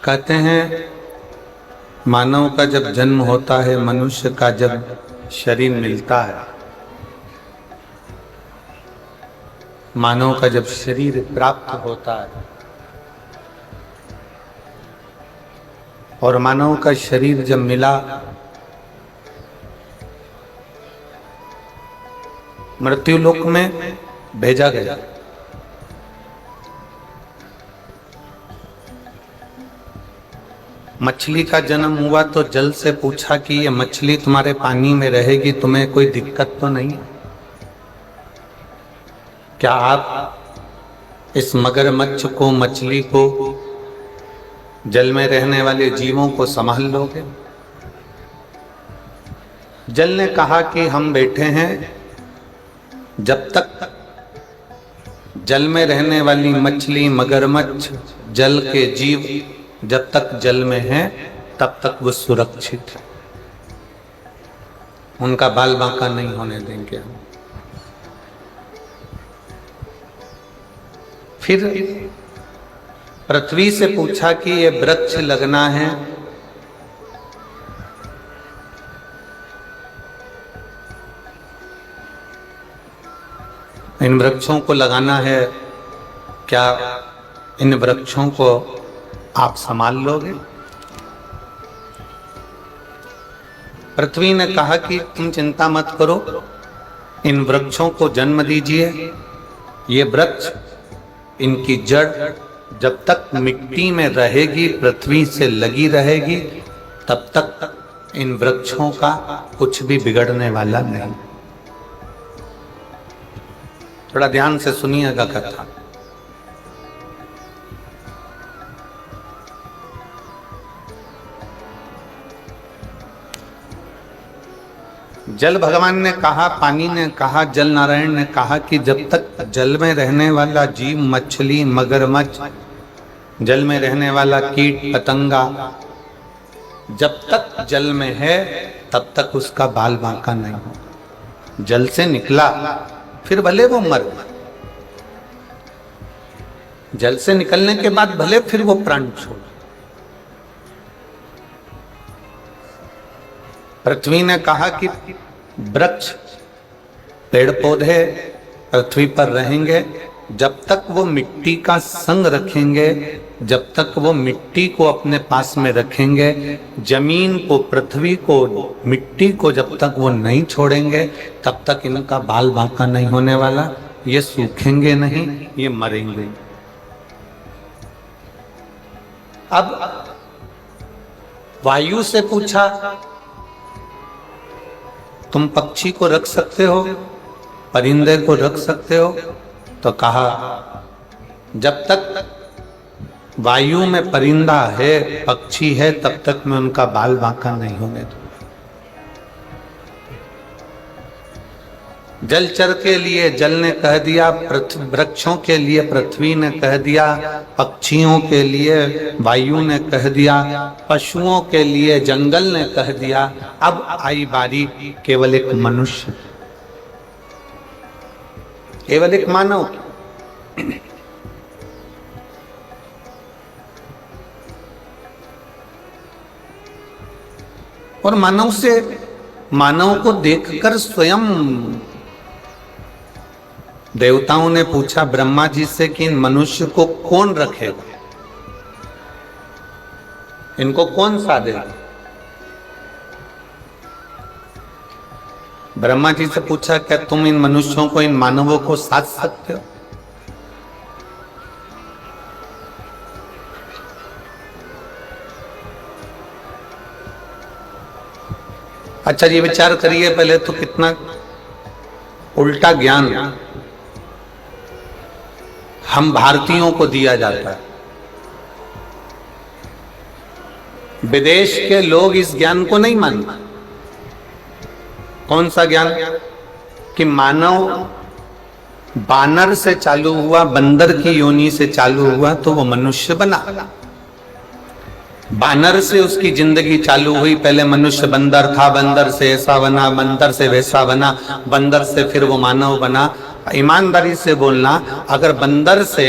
कहते हैं मानव का जब जन्म होता है, मनुष्य का जब शरीर मिलता है, मानव का जब शरीर प्राप्त होता है और मानव का शरीर जब मिला, मृत्युलोक में भेजा गया। मछली का जन्म हुआ तो जल से पूछा कि ये मछली तुम्हारे पानी में रहेगी, तुम्हें कोई दिक्कत तो नहीं? क्या आप इस मगरमच्छ को, मछली को, जल में रहने वाले जीवों को संभाल लोगे? जल ने कहा कि हम बैठे हैं, जब तक जल में रहने वाली मछली, मगरमच्छ, जल के जीव जब तक जल में हैं तब तक वो सुरक्षित है, उनका बाल बांका नहीं होने देंगे हम। फिर पृथ्वी से पूछा कि ये वृक्ष लगना है, इन वृक्षों को लगाना है, क्या इन वृक्षों को आप संभाल लोगे? पृथ्वी ने कहा कि तुम चिंता मत करो, इन वृक्षों को जन्म दीजिए। ये वृक्ष, इनकी जड़ जब तक मिट्टी में रहेगी, पृथ्वी से लगी रहेगी, तब तक इन वृक्षों का कुछ भी बिगड़ने वाला नहीं। थोड़ा ध्यान से सुनिएगा कथा। जल भगवान ने कहा, पानी ने कहा, जल नारायण ने कहा कि जब तक जल में रहने वाला जीव, मछली, मगरमच्छ, जल में रहने वाला कीट पतंगा जब तक जल में है तब तक उसका बाल बांका नहीं होगा। जल से निकला फिर भले वो मर गया, जल से निकलने के बाद भले फिर वो प्राण छोड़। पृथ्वी ने कहा कि वृक्ष, पेड़ पौधे पृथ्वी पर रहेंगे जब तक वो मिट्टी का संग रखेंगे, जब तक वो मिट्टी को अपने पास में रखेंगे, जमीन को, पृथ्वी को, मिट्टी को जब तक वो नहीं छोड़ेंगे तब तक इनका बाल बांका नहीं होने वाला। ये सूखेंगे नहीं, ये मरेंगे। अब वायु से पूछा, तुम पक्षी को रख सकते हो, परिंदे को रख सकते हो? तो कहा जब तक वायु में परिंदा है, पक्षी है, तब तक मैं उनका बाल बांका नहीं होने दूंगा। जलचर के लिए जल ने कह दिया, वृक्षों के लिए पृथ्वी ने कह दिया, पक्षियों के लिए वायु ने कह दिया, पशुओं के लिए जंगल ने कह दिया। अब आई बारी केवल एक मनुष्य, केवल एक मानव की। और मानव को देखकर स्वयं देवताओं ने पूछा ब्रह्मा जी से कि इन मनुष्य को कौन रखेगा, इनको कौन साधेगा? ब्रह्मा जी से पूछा, क्या तुम इन मनुष्यों को, इन मानवों को साध सकते हो? अच्छा जी, विचार करिए पहले तो, कितना उल्टा ज्ञान हम भारतीयों को दिया जाता है। विदेश के लोग इस ज्ञान को नहीं मानते। कौन सा ज्ञान? कि मानव बानर से चालू हुआ, बंदर की योनि से चालू हुआ तो वो मनुष्य बना। बानर से उसकी जिंदगी चालू हुई, पहले मनुष्य बंदर था, बंदर से ऐसा बना, बंदर से वैसा बना, बंदर से फिर वो मानव बना। ईमानदारी से बोलना, अगर बंदर से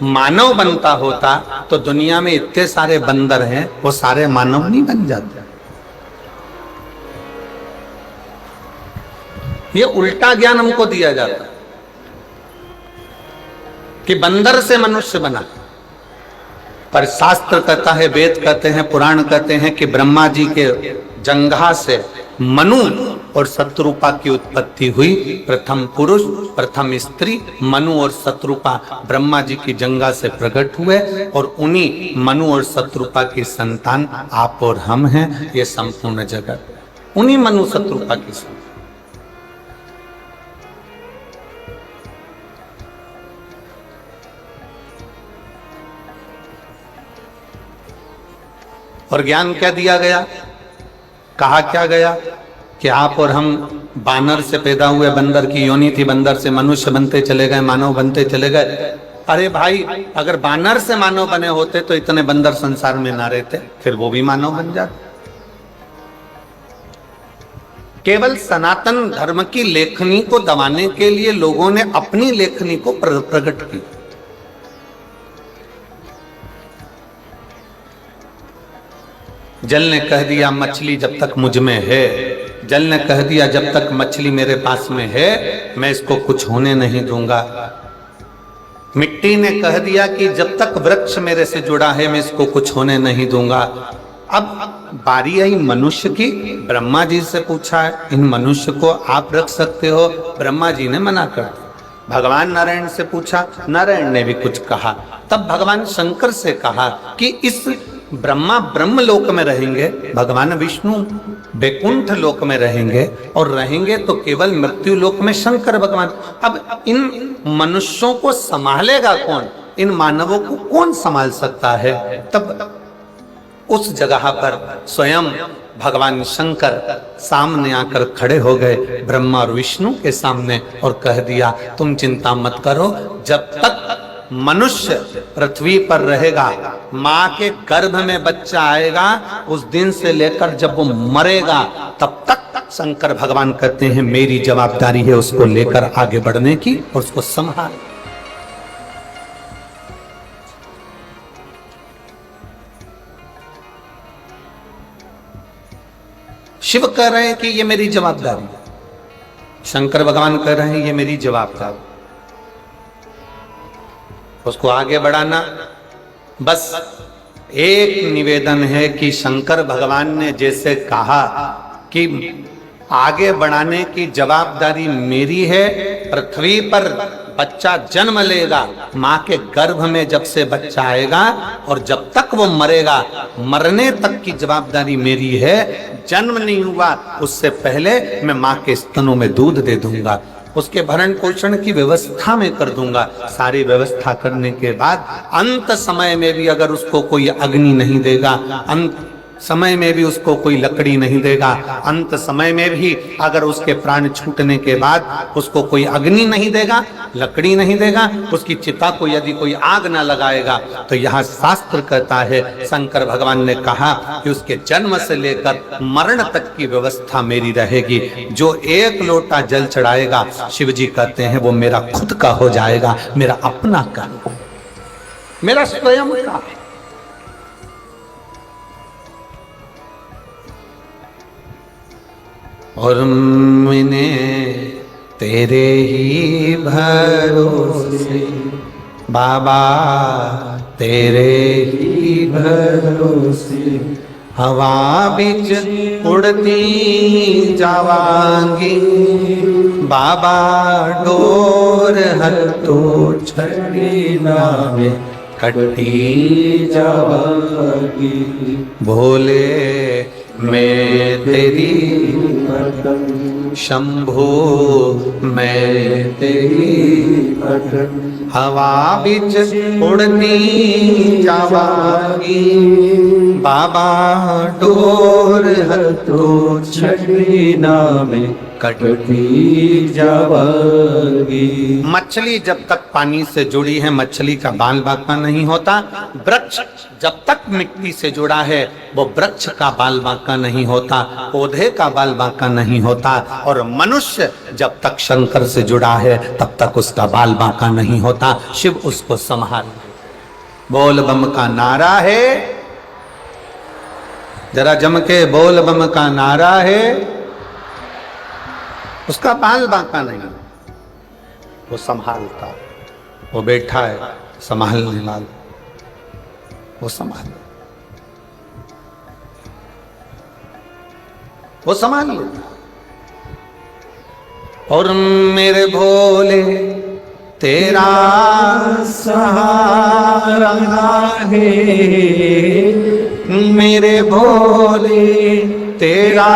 मानव बनता होता तो दुनिया में इतने सारे बंदर हैं, वो सारे मानव नहीं बन जाते। ये उल्टा ज्ञान हमको दिया जाता कि बंदर से मनुष्य बना, पर शास्त्र कहता है, वेद कहते हैं, पुराण कहते हैं कि ब्रह्मा जी के जंघा से मनु और शत्रुपा की उत्पत्ति हुई। प्रथम पुरुष प्रथम स्त्री मनु और शत्रुपा ब्रह्मा जी की जंघा से प्रकट हुए और उन्हीं मनु और शत्रुपा की संतान आप और हम हैं। ये संपूर्ण जगत उन्हीं मनु शत्रुपा की संतान। और ज्ञान क्या दिया गया, कहा क्या गया कि आप और हम बानर से पैदा हुए, बंदर की योनि थी, बंदर से मनुष्य बनते चले गए, मानव बनते चले गए। अरे भाई, अगर बानर से मानव बने होते तो इतने बंदर संसार में ना रहते, फिर वो भी मानव बन जाते। केवल सनातन धर्म की लेखनी को दबाने के लिए लोगों ने अपनी लेखनी को प्रकट की। जल ने कह दिया मछली जब तक मुझ में है, जल ने कह दिया जब तक मछली मेरे पास में है मैं इसको कुछ होने नहीं दूंगा। मिट्टी ने कह दिया कि जब तक वृक्ष मेरे से जुड़ा है मैं इसको कुछ होने नहीं दूंगा। अब बारी आई मनुष्य की। ब्रह्मा जी से पूछा है, इन मनुष्य को आप रख सकते हो? ब्रह्मा जी ने मना कर दिया। भगवान नारायण से पूछा, नारायण ने भी कुछ कहा। तब भगवान शंकर से कहा कि इस ब्रह्मा ब्रह्म लोक में रहेंगे, भगवान विष्णु बैकुंठ लोक में रहेंगे, और रहेंगे तो केवल मृत्यु लोक में शंकर भगवान। अब इन मनुष्यों को संभालेगा कौन? इन मानवों को कौन संभाल सकता है? तब उस जगह पर स्वयं भगवान शंकर सामने आकर खड़े हो गए ब्रह्मा और विष्णु के सामने और कह दिया, तुम चिंता मत करो, जब तक मनुष्य पृथ्वी पर रहेगा, माँ के गर्भ में बच्चा आएगा, उस दिन से लेकर जब वो मरेगा तब तक शंकर भगवान कहते हैं मेरी जवाबदारी है उसको लेकर आगे बढ़ने की और उसको संभाल। शिव कह रहे हैं कि ये मेरी जवाबदारी है, शंकर भगवान कह रहे हैं ये मेरी जवाबदारी, उसको आगे बढ़ाना। बस एक निवेदन है कि शंकर भगवान ने जैसे कहा कि आगे बढ़ाने की जवाबदारी मेरी है, पृथ्वी पर बच्चा जन्म लेगा, माँ के गर्भ में जब से बच्चा आएगा और जब तक वो मरेगा, मरने तक की जवाबदारी मेरी है। जन्म नहीं हुआ उससे पहले मैं माँ के स्तनों में दूध दे दूंगा, उसके भरण पोषण की व्यवस्था में कर दूंगा। सारी व्यवस्था करने के बाद अंत समय में भी अगर उसको कोई अग्नि नहीं देगा, अंत समय में भी उसको कोई लकड़ी नहीं देगा, अंत समय में भी अगर उसके प्राण छूटने के बाद उसको कोई अग्नि नहीं देगा, लकड़ी नहीं देगा, उसकी चिता को यदि कोई आग ना लगाएगा, तो यहाँ शास्त्र कहता है, शंकर भगवान ने कहा कि उसके जन्म से लेकर मरण तक की व्यवस्था मेरी रहेगी। जो एक लोटा जल चढ़ाएगा, शिव जी कहते हैं वो मेरा खुद का हो जाएगा, मेरा अपना का, मेरा स्वयं का। और मैंने तेरे ही भरोसे बाबा, तेरे ही भरोसे हवा बिच उड़ती जावांगी, बाबा डोर हथो छड़ी नावे कटी जावांगी। भोले मैं तेरी शंभो, मैं तेरी हवा बिच उड़ती जावांगी, बाबा डोर हथो छड़ी नावे कटती जावांगी। मछली जब तक पानी से जुड़ी है, मछली का बाल बांका नहीं होता। वृक्ष जब तक मिट्टी से जुड़ा है, वो वृक्ष का बाल बांका नहीं होता, पौधे का बाल बांका नहीं होता। और मनुष्य जब तक शंकर से जुड़ा है, तब तक उसका बाल बांका नहीं होता। शिव उसको संभाल बोल बम का नारा है, जरा जम के बोल बम का नारा है। उसका बाल बांका नहीं, वो संभालता, वो बैठा है संभालने वाला, वो संभाल, वो संभाल लेता। और मेरे भोले तेरा सहारा है, मेरे भोले तेरा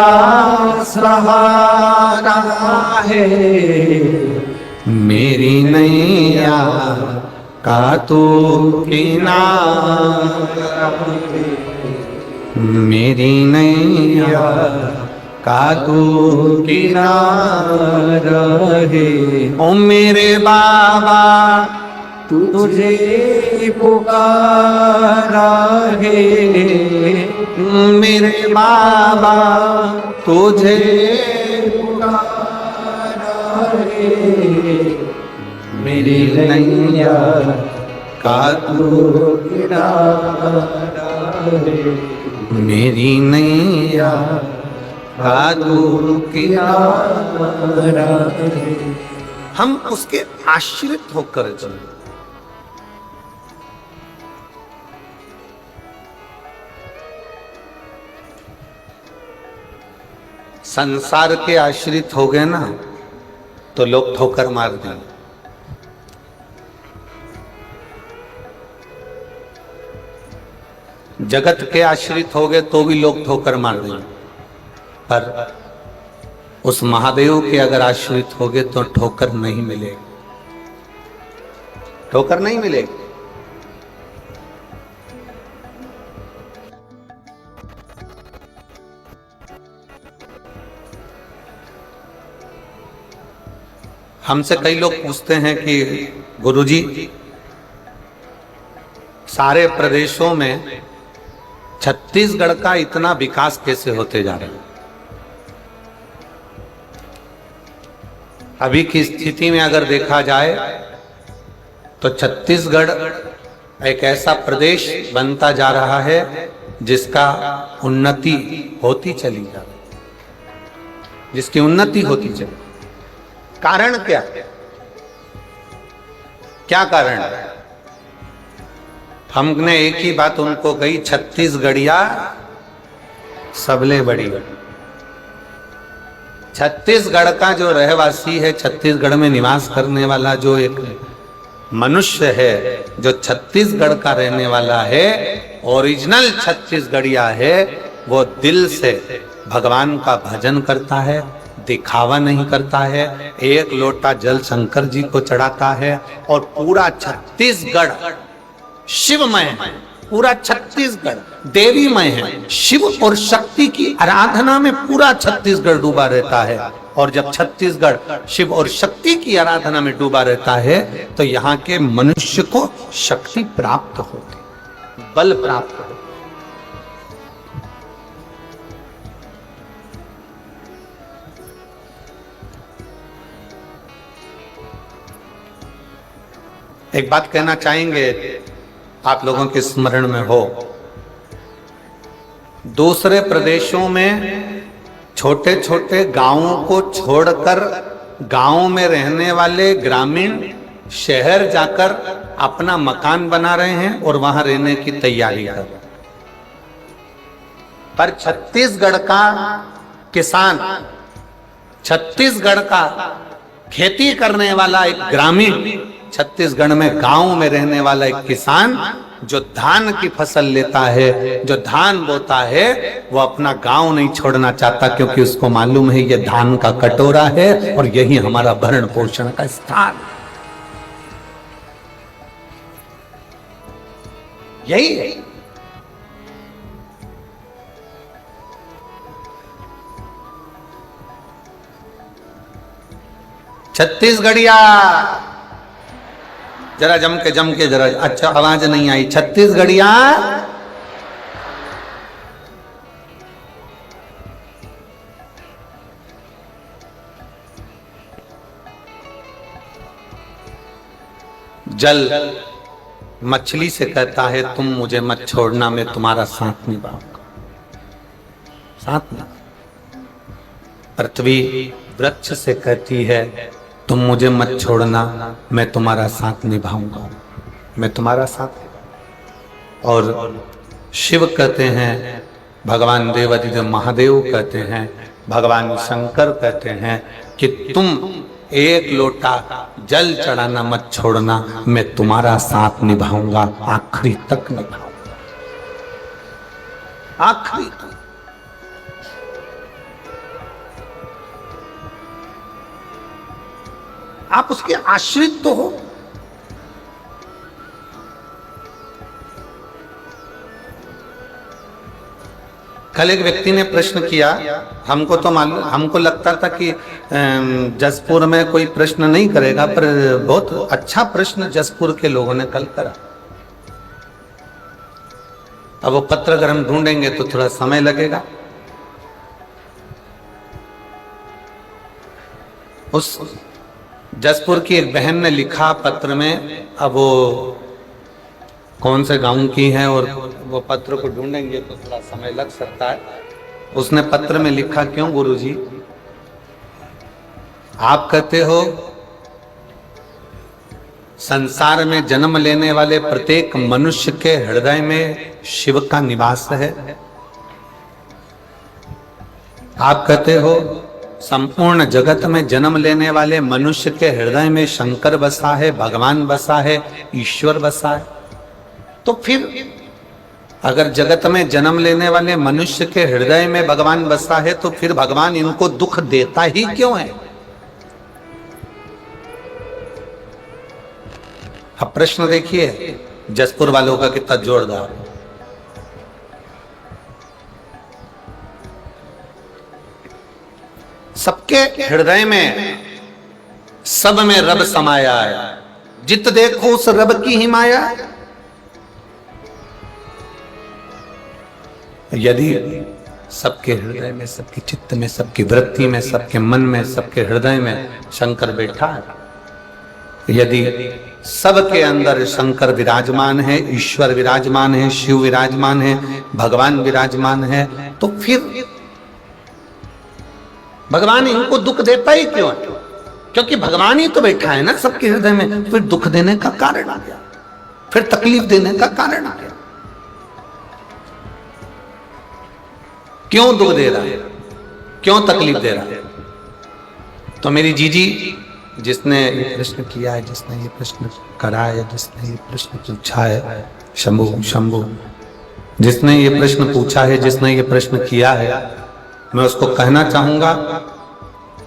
सहारा है, मेरी नैया का तू किनारा, मेरी नैया का तू किनारा है। ओ मेरे बाबा तुझे पुकारा है, मेरे बाबा तुझे पुकारा है, मेरी नैया का तू किनारा है, मेरी नैया का तू किनारा है। हम उसके आश्रित होकर चले। संसार के आश्रित हो गए ना तो लोग ठोकर मार देंगे। जगत के आश्रित हो गए तो भी लोग ठोकर मार देंगे, पर उस महादेव के अगर आश्रित हो गए तो ठोकर नहीं मिलेगी, ठोकर नहीं मिलेगी। हमसे कई लोग पूछते हैं कि गुरुजी सारे प्रदेशों में छत्तीसगढ़ का इतना विकास कैसे होते जा रहा है? अभी की स्थिति में अगर देखा जाए तो छत्तीसगढ़ एक ऐसा प्रदेश बनता जा रहा है जिसका उन्नति होती चली जा रही है, जिसकी उन्नति होती चली। कारण क्या, क्या कारण है? हमने एक ही बात उनको कही, छत्तीसगढ़िया सबले बड़ी। छत्तीसगढ़ का जो रहवासी है, छत्तीसगढ़ में निवास करने वाला जो एक मनुष्य है, जो छत्तीसगढ़ का रहने वाला है, ओरिजिनल छत्तीसगढ़िया है, वो दिल से भगवान का भजन करता है, दिखावा नहीं करता है। एक लोटा जल शंकर जी को चढ़ाता है और पूरा छत्तीसगढ़ शिवमय है, पूरा छत्तीसगढ़ देवीमय है। शिव और शक्ति की आराधना में पूरा छत्तीसगढ़ डूबा रहता है। और जब छत्तीसगढ़ शिव और शक्ति की आराधना में डूबा रहता है तो यहाँ के मनुष्य को शक्ति प्राप्त होती, बल प्राप्त होती। एक बात कहना चाहेंगे, आप लोगों के स्मरण में हो, दूसरे प्रदेशों में छोटे छोटे गांवों को छोड़कर गांवों में रहने वाले ग्रामीण शहर जाकर अपना मकान बना रहे हैं और वहां रहने की तैयारी कर रहे हैं। पर छत्तीसगढ़ का किसान, छत्तीसगढ़ का खेती करने वाला एक ग्रामीण, छत्तीसगढ़ में गांव में रहने वाला एक किसान जो धान की फसल लेता है, जो धान बोता है, वो अपना गांव नहीं छोड़ना चाहता, क्योंकि उसको मालूम है ये धान का कटोरा है और यही हमारा भरण पोषण का स्थान, यही है। छत्तीसगढ़िया जरा जम के जरा, अच्छा आवाज नहीं आई। छत्तीसगढ़िया जल मछली से कहता है तुम मुझे मत छोड़ना, मैं तुम्हारा साथ निभाऊंगा, साथ निभा। पृथ्वी वृक्ष से कहती है तुम मुझे मत छोड़ना, मैं तुम्हारा साथ निभाऊंगा, मैं तुम्हारा साथ। और शिव कहते हैं, भगवान देवाधिदेव महादेव कहते हैं, भगवान शंकर कहते हैं कि तुम एक लोटा जल चढ़ाना मत छोड़ना, मैं तुम्हारा साथ निभाऊंगा, आखिरी तक निभाऊंगा, आखिरी तक। आप उसके आश्रित तो हो। कल एक व्यक्ति ने प्रश्न किया, हमको तो मालूम, हमको लगता था कि जसपुर में कोई प्रश्न नहीं करेगा, पर बहुत अच्छा प्रश्न जसपुर के लोगों ने कल करा। अब वो पत्र अगर हम ढूंढेंगे तो थोड़ा समय लगेगा। उस जसपुर की एक बहन ने लिखा पत्र में, अब वो कौन से गांव की है और वो पत्र को ढूंढेंगे तो थोड़ा समय लग सकता है। उसने पत्र में लिखा, क्यों गुरुजी, आप कहते हो संसार में जन्म लेने वाले प्रत्येक मनुष्य के हृदय में शिव का निवास है। आप कहते हो संपूर्ण जगत में जन्म लेने वाले मनुष्य के हृदय में शंकर बसा है, भगवान बसा है, ईश्वर बसा है। तो फिर अगर जगत में जन्म लेने वाले मनुष्य के हृदय में भगवान बसा है तो फिर भगवान इनको दुख देता ही क्यों है? अब प्रश्न देखिए जसपुर वालों का कितना जोरदार है। सबके हृदय में, सब में रब समाया है, जित देखो उस रब की ही माया है। यदि सबके हृदय में, सबके चित्त में, सबकी वृत्ति में, सबके मन में, सबके हृदय में शंकर बैठा है, यदि सबके अंदर शंकर विराजमान है, ईश्वर विराजमान है, शिव विराजमान है, भगवान विराजमान है, तो फिर भगवान इनको दुख देता ही क्यों है? क्योंकि भगवान ही तो बैठा है ना सबके हृदय में। फिर दुख देने का कारण आ गया, फिर तकलीफ देने का कारण आ गया। क्यों दुख दे रहा है, क्यों तकलीफ दे रहा है? तो मेरी जीजी जिसने ये प्रश्न किया है, जिसने ये प्रश्न करा है, जिसने ये प्रश्न पूछा है, शंभू जिसने ये प्रश्न पूछा है, जिसने ये प्रश्न किया है, मैं उसको कहना चाहूंगा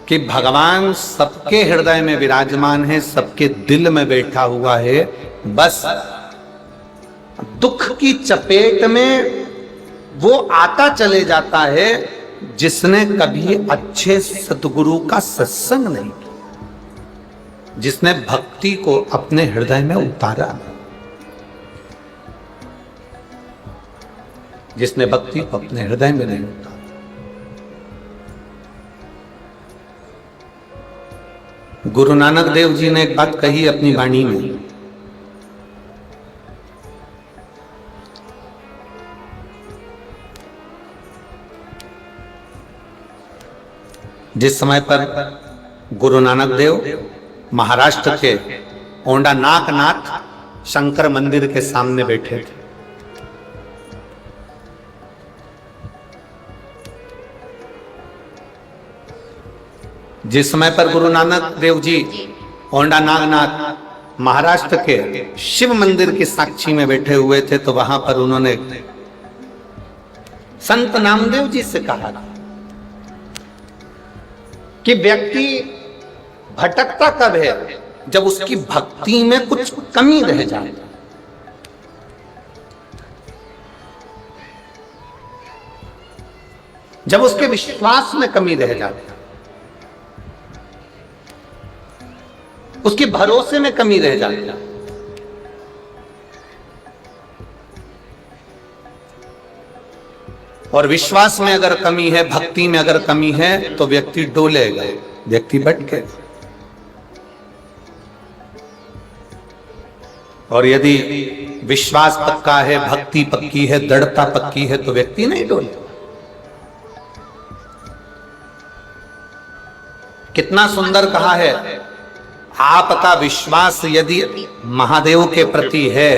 कि भगवान सबके हृदय में विराजमान है, सबके दिल में बैठा हुआ है। बस दुख की चपेट में वो आता चले जाता है जिसने कभी अच्छे सतगुरु का सत्संग नहीं किया, जिसने भक्ति को अपने हृदय में उतारा, जिसने भक्ति को अपने हृदय में नहीं उतारा। गुरु नानक देव जी ने एक बात कही अपनी वाणी में, जिस समय पर गुरु नानक देव महाराष्ट्र के ओंडा नागनाथ शंकर मंदिर के सामने बैठे थे, जिस समय पर गुरु नानक देव जी ओंडा नागनाथ महाराष्ट्र के शिव मंदिर की साक्षी में बैठे हुए थे, तो वहां पर उन्होंने संत नामदेव जी से कहा कि व्यक्ति भटकता कब है? जब उसकी भक्ति में कुछ कमी रह जाए, जब उसके विश्वास में कमी रह जाती, उसके भरोसे में कमी रह जाती, और विश्वास में अगर कमी है, भक्ति में अगर कमी है, तो व्यक्ति डोलेगा, व्यक्ति भटकेगा। और यदि विश्वास पक्का है, भक्ति पक्की है, दृढ़ता पक्की है, तो व्यक्ति नहीं डोलता। कितना सुंदर कहा है, आपका विश्वास यदि महादेव के प्रति है,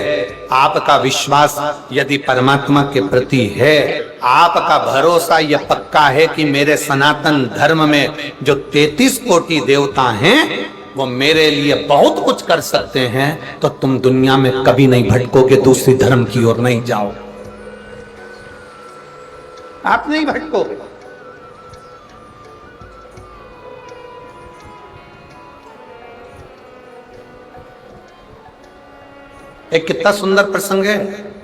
आपका विश्वास यदि परमात्मा के प्रति है, आपका भरोसा यह पक्का है कि मेरे सनातन धर्म में जो 33 कोटि देवता हैं वो मेरे लिए बहुत कुछ कर सकते हैं, तो तुम दुनिया में कभी नहीं भटकोगे, दूसरी धर्म की ओर नहीं जाओ, आप नहीं भटकोगे। एक कितना सुंदर प्रसंग है।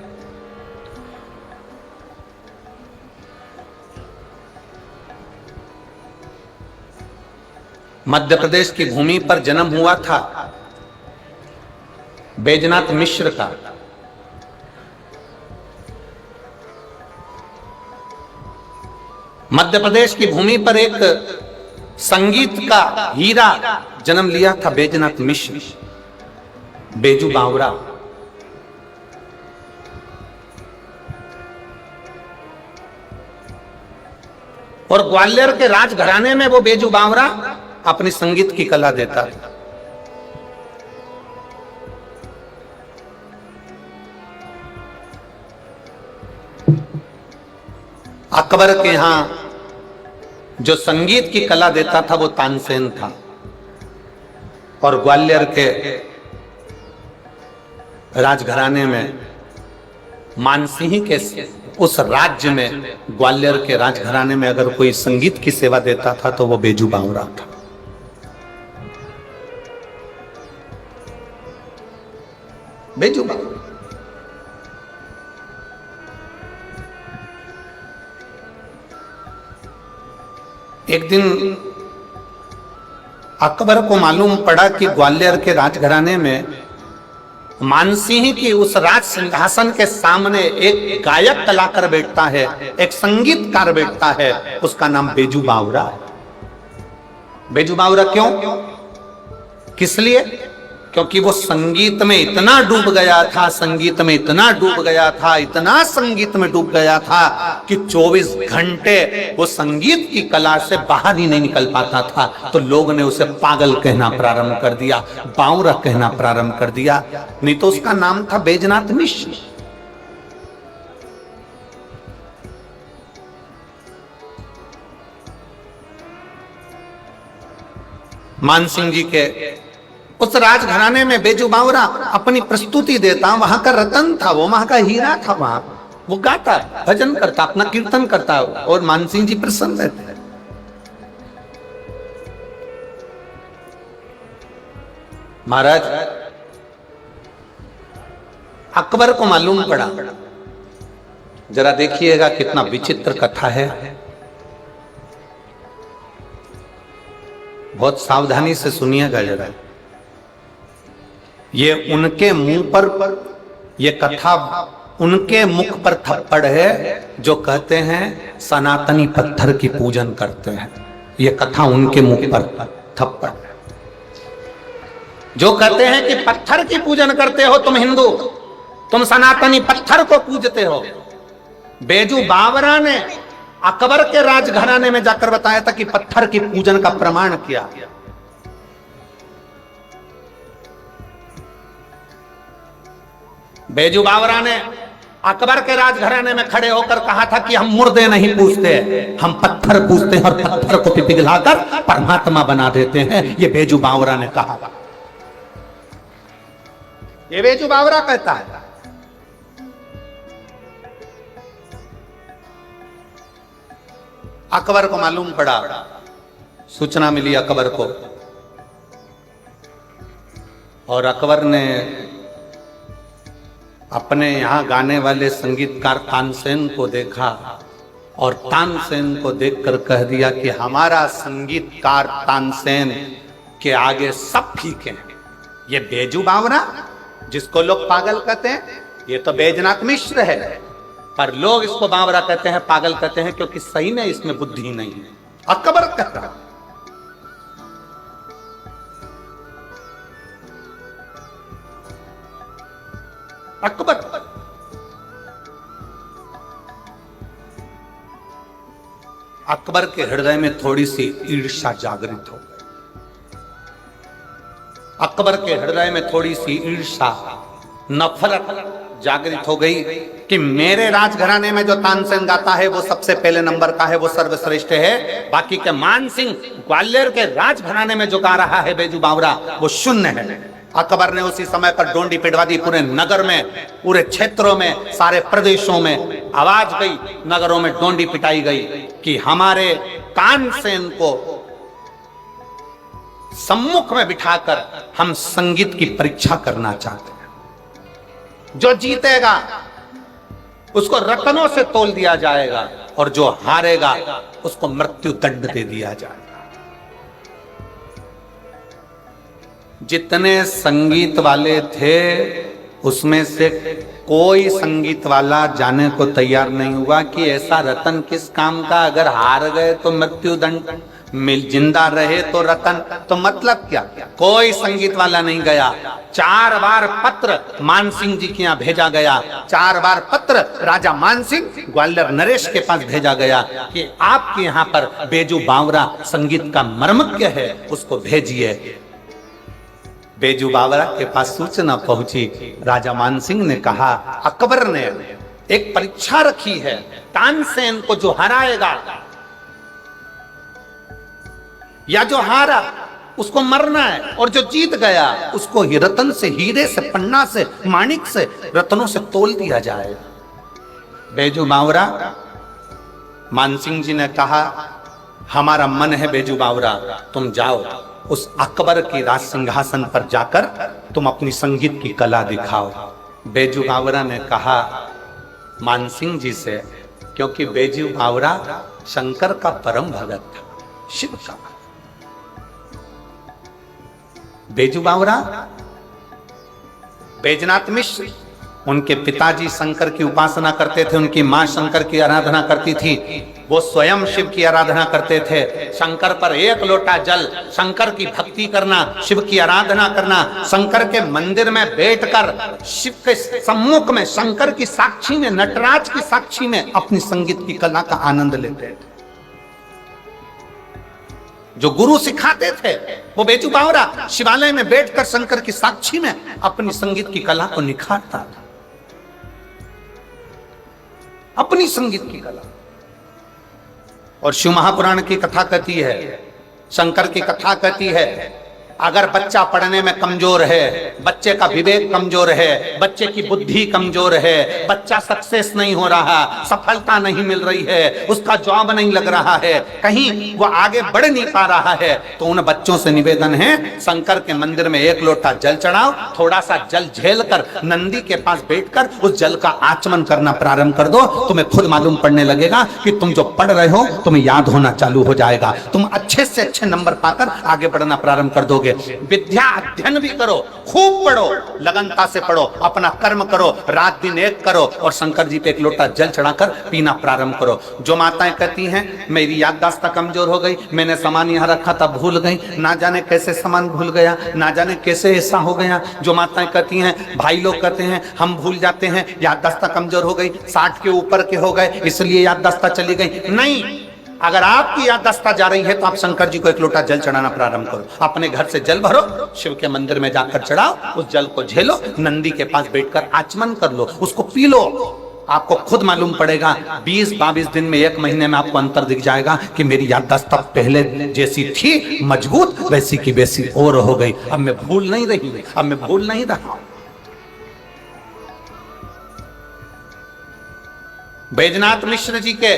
मध्य प्रदेश की भूमि पर जन्म हुआ था बैजनाथ मिश्र का। मध्य प्रदेश की भूमि पर एक संगीत का हीरा जन्म लिया था बैजनाथ मिश्र, बेजू बावरा। और ग्वालियर के राजघराने में वो बेजू बावरा अपनी संगीत की कला देता था। अकबर के यहां जो संगीत की कला देता था वो तानसेन था, और ग्वालियर के राजघराने में मानसिंह के उस राज्य में, ग्वालियर के राजघराने में अगर कोई संगीत की सेवा देता था तो वो बेजू बावरा था। बेजू बावरा। एक दिन अकबर को मालूम पड़ा कि ग्वालियर के राजघराने में मानसिंह की उस राज सिंहासन के सामने एक गायक कलाकार बैठता है, एक संगीतकार बैठता है, उसका नाम बेजू बावरा है। बेजू बावरा क्यों? किस लिए? क्योंकि वो संगीत में इतना डूब गया था, संगीत में इतना डूब गया था, इतना संगीत में डूब गया था कि 24 घंटे वो संगीत की कला से बाहर ही नहीं निकल पाता था। तो लोग ने उसे पागल कहना प्रारंभ कर दिया, बावरा कहना प्रारंभ कर दिया। नहीं तो उसका नाम था बैजनाथ मिश्र। मानसिंह जी के उस राजघराने में बेजू बावरा अपनी प्रस्तुति देता, वहां का रतन था वो, वहां का हीरा था। वहां वो गाता, भजन करता, अपना कीर्तन करता, और मानसिंह जी प्रसन्न रहते। महाराज अकबर को मालूम पड़ा। जरा देखिएगा कितना विचित्र कथा है, बहुत सावधानी से सुनिएगा जरा। ये उनके मुंह पर, ये कथा उनके मुख पर थप्पड़ है जो कहते हैं सनातनी पत्थर की पूजन करते हैं। ये कथा उनके मुख पर थप्पड़, जो कहते हैं कि पत्थर की पूजन करते हो तुम हिंदू, तुम सनातनी पत्थर को पूजते हो। बेजू बावरा ने अकबर के राजघराने में जाकर बताया था कि पत्थर की पूजन का प्रमाण किया। बेजू बावरा ने अकबर के राजघराने में खड़े होकर कहा था कि हम मुर्दे नहीं पूजते, हम पत्थर पूजते हैं और पत्थर को पिघलाकर परमात्मा बना देते हैं। ये बेजू बावरा ने कहा, ये बेजू बावरा कहता है। अकबर को मालूम पड़ा, सूचना मिली अकबर को, और अकबर ने अपने यहां गाने वाले संगीतकार तानसेन को देखा, और तानसेन को देखकर कह दिया कि हमारा संगीतकार तानसेन के आगे सब फीके हैं। ये बेजू बावरा जिसको लोग पागल कहते हैं, ये तो बैजनाथ मिश्र है, पर लोग इसको बावरा कहते हैं, पागल कहते हैं, क्योंकि सही में इसमें बुद्धि नहीं है। अकबर कह रहा, अकबर अकबर के हृदय में थोड़ी सी ईर्ष्या जागृत हो गई। अकबर के हृदय में थोड़ी सी ईर्ष्या, नफरत जागृत हो गई कि मेरे राजघराने में जो तानसेन गाता है वो सबसे पहले नंबर का है, वो सर्वश्रेष्ठ है। बाकी के मान सिंह ग्वालियर के राजघराने में जो गा रहा है बेजू बावरा वो शून्य है। अकबर ने उसी समय पर डोंडी पिटवा दी। पूरे नगर में, पूरे क्षेत्रों में, सारे प्रदेशों में आवाज गई, नगरों में डोंडी पिटाई गई कि हमारे तानसेन को सम्मुख में बिठाकर हम संगीत की परीक्षा करना चाहते हैं। जो जीतेगा उसको रत्नों से तोल दिया जाएगा और जो हारेगा उसको मृत्यु दंड दे दिया जाएगा। जितने संगीत वाले थे उसमें से कोई संगीत वाला जाने को तैयार नहीं हुआ कि ऐसा रतन किस काम का, अगर हार गए तो मृत्यु दंड, मिल जिंदा रहे तो रतन, तो मतलब क्या? कोई संगीत वाला नहीं गया। 4 बार पत्र मानसिंह जी के यहाँ भेजा गया, 4 बार पत्र राजा मानसिंह ग्वालियर नरेश के पास भेजा गया कि आपके यहाँ पर बेजू बावरा संगीत का मर्मज्ञ है, उसको भेजिए। बेजू बावरा के पास सूचना पहुंची। राजा मानसिंह ने कहा, अकबर ने एक परीक्षा रखी है, तानसेन को जो हराएगा या जो हारा उसको मरना है, और जो जीत गया उसको रतन से, हीरे से, पन्ना से, माणिक से, रत्नों से तोल दिया जाएगा। बेजू बावरा, मानसिंह जी ने कहा, हमारा मन है बेजू बावरा, तुम जाओ उस अकबर की राज सिंहासन पर जाकर तुम अपनी संगीत की कला दिखाओ। बेजू बावरा ने कहा मानसिंह जी से, क्योंकि बेजू बावरा शंकर का परम भगत था, शिव का। बेजू बावरा, बैजनाथ मिश्र, उनके पिताजी शंकर की उपासना करते थे, उनकी मां शंकर की आराधना करती थी, वो स्वयं शिव की आराधना करते थे। शंकर पर 1 लोटा जल, शंकर की भक्ति करना, शिव की आराधना करना, शंकर के मंदिर में बैठकर शिव के सम्मुख में, शंकर की साक्षी में, नटराज की साक्षी में अपनी संगीत की कला का आनंद लेते थे। जो गुरु सिखाते थे वो बेजू बावरा शिवालय में बैठकर शंकर की साक्षी में अपनी संगीत की कला को निखारता था, अपनी संगीत की कला। और शिव महापुराण की कथा कहती है, शंकर की कथा कहती है, अगर बच्चा पढ़ने में कमजोर है, बच्चे का विवेक कमजोर है, बच्चे की बुद्धि कमजोर है, बच्चा सक्सेस नहीं हो रहा, सफलता नहीं मिल रही है, उसका जॉब नहीं लग रहा है, कहीं वो आगे बढ़ नहीं पा रहा है, तो उन बच्चों से निवेदन है, शंकर के मंदिर में 1 लोटा जल चढ़ाओ, थोड़ा सा जल झेल कर नंदी के पास बैठकर उस जल का आचमन करना प्रारंभ कर दो। तुम्हें खुद मालूम पड़ने लगेगा कि तुम जो पढ़ रहे हो तुम्हें याद होना चालू हो जाएगा, तुम अच्छे से अच्छे नंबर पाकर आगे बढ़ना प्रारंभ कर दोगे। विद्या अध्ययन भी करो, खूब पढ़ो, लगनता से पढ़ो, अपना कर्म करो, रात दिन एक करो, और शंकर जी पे 1 लोटा जल चढ़ाकर पीना प्रारंभ करो। जो माताएं कहती हैं मेरी याददाश्त कमजोर हो गई, मैंने सामान यहाँ रखा था भूल गई, ना जाने कैसे सामान भूल गया, ना जाने कैसे ऐसा हो गया। जो माताएं कहती हैं, भाई लोग कहते हैं हम भूल जाते हैं, याददाश्त कमजोर हो गई, 60 के ऊपर के हो गए इसलिए याददाश्त चली गई, नहीं। अगर आपकी याददाश्त जा रही है तो आप शंकर जी को 1 लोटा जल चढ़ाना प्रारंभ करो, अपने घर से जल भरो, शिव के मंदिर में जाकर चढ़ाओ, उस जल को झेलो, नंदी के पास बैठकर आचमन कर लो, उसको पी लो। आपको खुद मालूम पड़ेगा 20-22 दिन में, 1 महीने में आपको अंतर दिख जाएगा कि मेरी याददाश्त पहले जैसी थी मजबूत, वैसी की वैसी और हो गई, अब मैं भूल नहीं रही, अब मैं भूल नहीं रहा। बैजनाथ मिश्र जी के,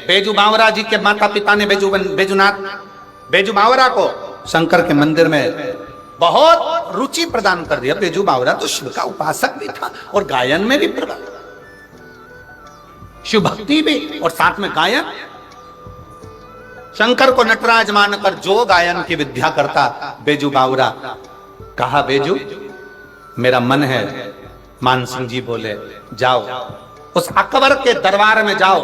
बेजू बावरा जी के माता पिता ने बेजू बावरा को शंकर के मंदिर में बहुत रुचि प्रदान कर दिया। बेजू बावरा तो शिव का उपासक भी था और गायन में भी प्रबल, शिव भक्ति भी और साथ में गायन। शंकर को नटराज मानकर जो गायन की विद्या करता बेजू बावरा। कहा बेजू मेरा मन है। मानसिंह जी बोले जाओ उस अकबर के दरबार में जाओ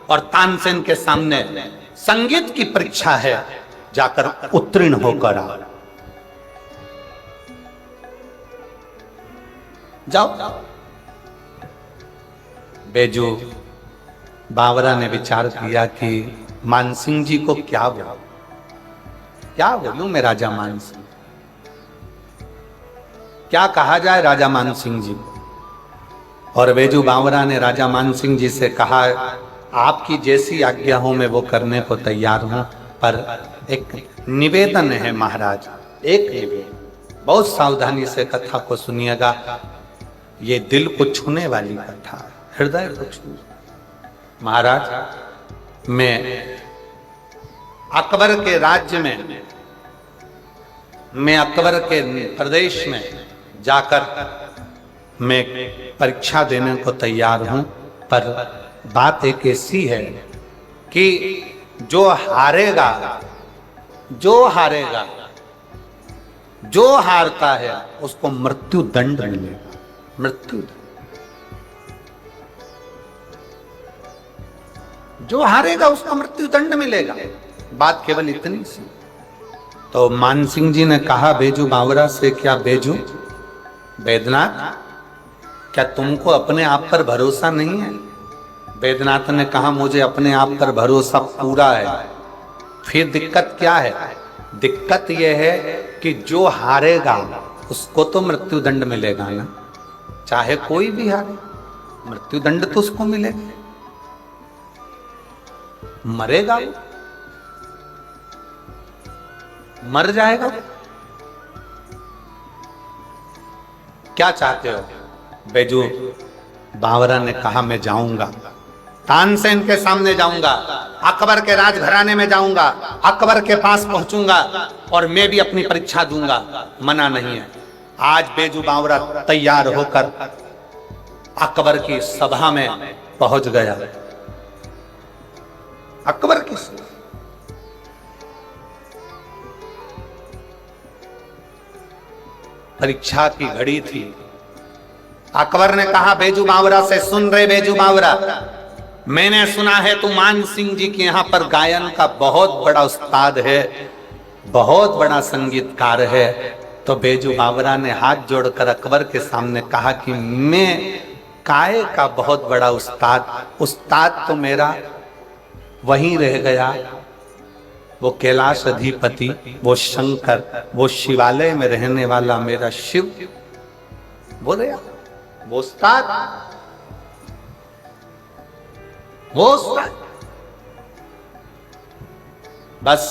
और तानसेन के सामने संगीत की परीक्षा है, जाकर उत्तीर्ण होकर आओ। जाओ बेजू बावरा ने विचार किया कि मानसिंह जी को क्या बोलूं मैं राजा मानसिंह, क्या कहा जाए राजा मानसिंह जी को। और बेजू बावरा ने राजा मानसिंह जी से कहा, आपकी जैसी आज्ञा हो मैं वो करने को तैयार हूं, पर एक निवेदन है महाराज, एक निवेदन, बहुत सावधानी से कथा को सुनिएगा, ये दिल को छूने वाली कथा, हृदय को छू। महाराज मैं अकबर के राज्य में, मैं अकबर के प्रदेश में जाकर मैं परीक्षा देने को तैयार हूं, पर बात एक ऐसी है कि जो हारेगा, जो हारता है उसको मृत्यु दंड मिलेगा, मृत्यु दंड। जो हारेगा उसका मृत्यु दंड मिलेगा, बात केवल इतनी सी। तो मानसिंह जी ने कहा बेजू बावरा से, क्या बेजू बैद्यनाथ, क्या तुमको अपने आप पर भरोसा नहीं है? बैद्यनाथ ने कहा, मुझे अपने आप पर भरोसा पूरा है। फिर दिक्कत क्या है? दिक्कत यह है कि जो हारेगा उसको तो मृत्यु दंड मिलेगा ना, चाहे कोई भी हारे, मृत्यु दंड तो उसको मिलेगा। मरेगा वो, मर जाएगा। क्या चाहते हो? बेजू बावरा ने कहा, मैं जाऊंगा, तानसेन के सामने जाऊंगा, अकबर के राजघराने में जाऊंगा, अकबर के पास पहुंचूंगा और मैं भी अपनी परीक्षा दूंगा, मना नहीं है। आज बेजू बावरा तैयार होकर अकबर की सभा में पहुंच गया। अकबर की परीक्षा की घड़ी थी। अकबर ने कहा बेजू बावरा से, सुन रहे बेजू बावरा, मैंने सुना है तू मानसिंह जी के यहाँ पर गायन का बहुत बड़ा उस्ताद है, बहुत बड़ा संगीतकार है। तो बेजू बावरा ने हाथ जोड़कर अकबर के सामने कहा कि मैं काय का बहुत बड़ा उस्ताद तो मेरा वहीं रह गया, वो कैलाश अधिपति, वो शंकर, वो शिवालय में रहने वाला मेरा शिव, वो रहा, वो उस्ताद, वो उस्ताद। बस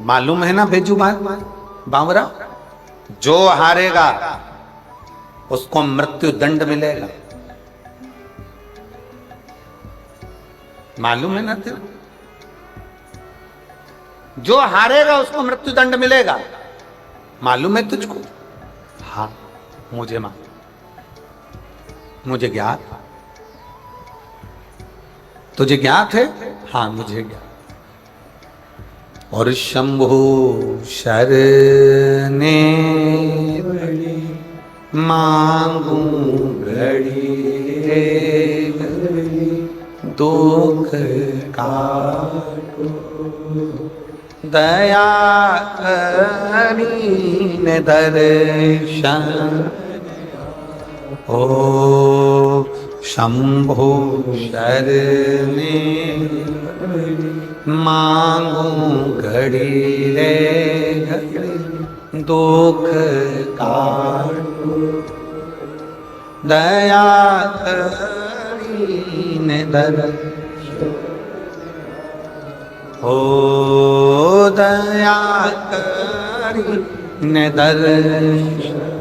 मालूम है ना बेजू बावरा, जो हारेगा उसको मृत्यु दंड मिलेगा। मालूम है ना तेरे? जो हारेगा उसको मृत्यु दंड मिलेगा। मालूम है तुझको? हाँ मुझे मालूम, मुझे ज्ञात। तुझे ज्ञात है? हाँ मुझे ज्ञात। और शंभु शरणे मांगू घड़ी दुख काटो, दया करीन दर्शन ओ शंभु शरणे मांगू घड़ी रे घड़ी दुख काटो, दया करीन दर्शन ओ दया करीन दर्शन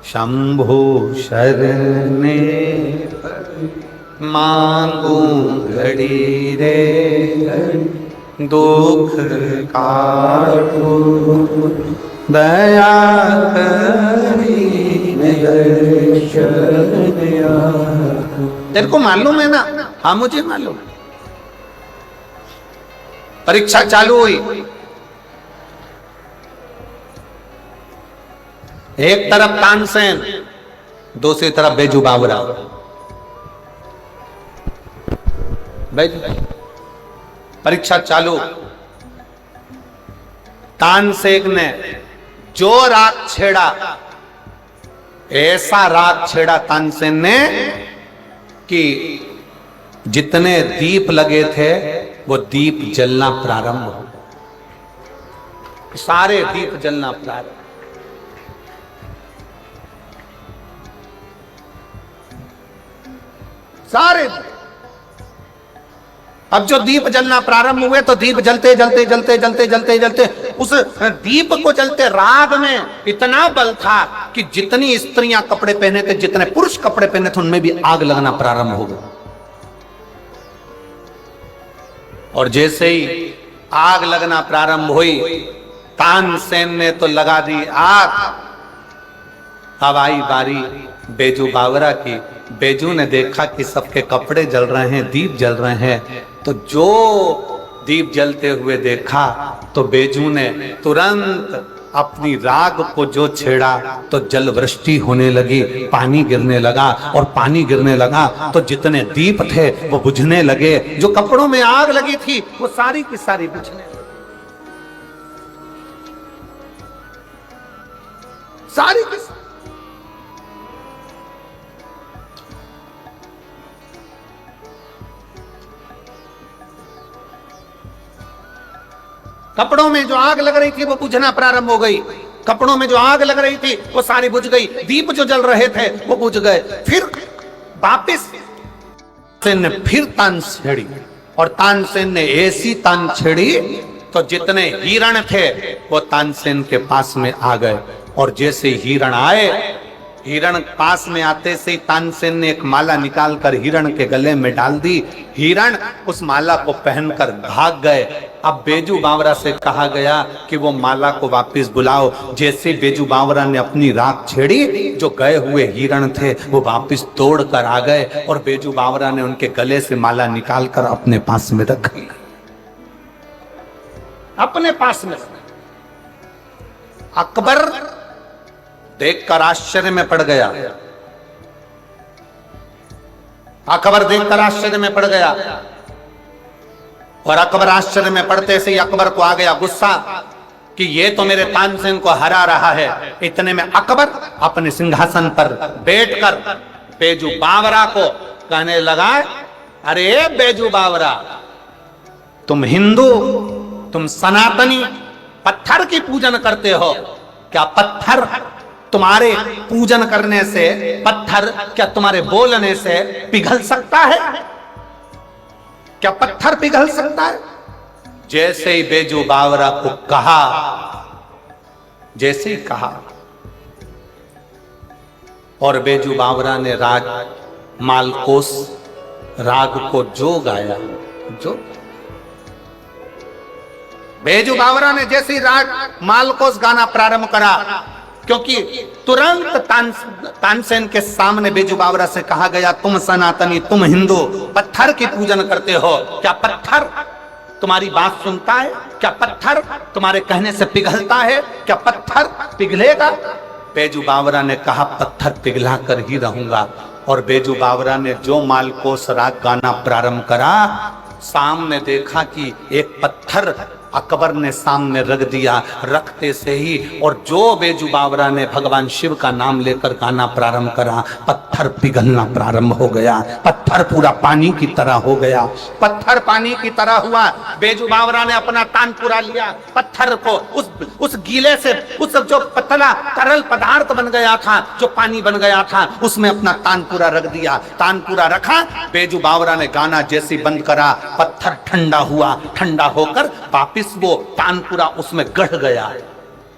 शंभु शरणे मांगू घड़ी रे घड़ी दुख काटो, दया करीन दर्शन। तेरे को मालूम है ना? हाँ मुझे मालूम। परीक्षा चालू हुई, एक तरफ तानसेन, दूसरी तरफ बेजू बावरा। परीक्षा चालू। तानसेन ने जो राग छेड़ा, ऐसा राग छेड़ा तानसेन ने कि जितने दीप लगे थे वो दीप जलना प्रारंभ हो, सारे दीप जलना प्रारंभ। सारे अब जो दीप जलना प्रारंभ हुए तो दीप जलते जलते जलते जलते जलते जलते उस दीप को जलते राग में इतना बल था कि जितनी स्त्रियां कपड़े पहने थे, जितने पुरुष कपड़े पहने थे, उनमें भी आग लगना प्रारंभ हो गया। और जैसे ही आग लगना प्रारंभ हुई, तानसेन ने तो लगा दी आग। अब आई बारी बेजू बावरा की। बेजू ने देखा कि सबके कपड़े जल रहे हैं, दीप जल रहे हैं, तो जो दीप जलते हुए देखा तो बेजू ने तुरंत अपनी राग को जो छेड़ा तो जल वृष्टि होने लगी, पानी गिरने लगा। और पानी गिरने लगा तो जितने दीप थे वो बुझने लगे, जो कपड़ों में आग लगी थी वो सारी की सारी बुझने लगी, सारी की सारी। कपड़ों में जो आग लग रही थी वो बुझना प्रारंभ हो गई, कपड़ों में जो आग लग रही थी वो सारी बुझ गई, दीप जो जल रहे थे वो बुझ गए। फिर वापिस तानसेन ने फिर तान छेड़ी, और तानसेन ने ऐसी तान छेड़ी तो जितने हिरण थे वो तानसेन के पास में आ गए। और जैसे हिरण आए, हिरण पास में आते से तानसेन ने एक माला निकालकर हिरण के गले में डाल दी। हिरण उस माला को पहनकर भाग गए। अब बेजू बावरा से कहा गया कि वो माला को वापस बुलाओ। जैसे बेजू बावरा ने अपनी राख छेड़ी, जो गए हुए हिरण थे वो वापस तोड़ कर आ गए, और बेजू बावरा ने उनके गले से माला निकालकर अपने पास में रख ली, अपने पास में। अकबर देखकर आश्चर्य में पड़ गया, अकबर देखकर आश्चर्य में पड़ गया। और अकबर आश्चर्य में पड़ते से ही अकबर को आ गया गुस्सा कि ये तो मेरे तानसेन को हरा रहा है। इतने में अकबर अपने सिंहासन पर बैठकर बेजू बावरा को कहने लगा, अरे बेजू बावरा, तुम हिंदू, तुम सनातनी पत्थर की पूजन करते हो क्या? पत्थर तुम्हारे पूजन करने से, पत्थर क्या तुम्हारे बोलने से पिघल सकता है? क्या पत्थर पिघल सकता है? जैसे ही बेजू बावरा को कहा, जैसे ही कहा, और बेजू बावरा ने राग मालकोस राग को जो गाया, जो बेजू बावरा ने जैसे ही राग मालकोस गाना प्रारंभ करा, क्योंकि तुरंत तानसेन के सामने बेजू बावरा से कहा गया, तुम सनातनी, तुम हिंदू पत्थर की पूजन करते हो क्या? पत्थर तुम्हारी बात सुनता है क्या? पत्थर तुम्हारे कहने से पिघलता है क्या? पत्थर पिघलेगा? बेजू बावरा ने कहा, पत्थर पिघला कर ही रहूंगा। और बेजू बावरा ने जो मालकोस राग गाना प्रारंभ करा, सामने देखा कि एक पत्थर अकबर ने सामने रख दिया। रखते से ही और जो बेजू बावरा ने भगवान शिव का नाम लेकर गाना प्रारंभ करा, पत्थर पिघलना प्रारंभ हो गया। पत्थर पूरा पानी की तरह हो गया, पत्थर पानी की तरह हुआ। बेजू बावरा ने अपना तानपुरा लिया, पत्थर को उस गीले से, उस जो पतला तरल पदार्थ बन गया था, जो पानी बन गया था, उसमें अपना तानपुरा रख दिया। तानपुरा रखा, बेजू बावरा ने गाना जैसे बंद करा, पत्थर ठंडा हुआ। ठंडा होकर वापिस वो तानपुरा उसमें गढ़ गया,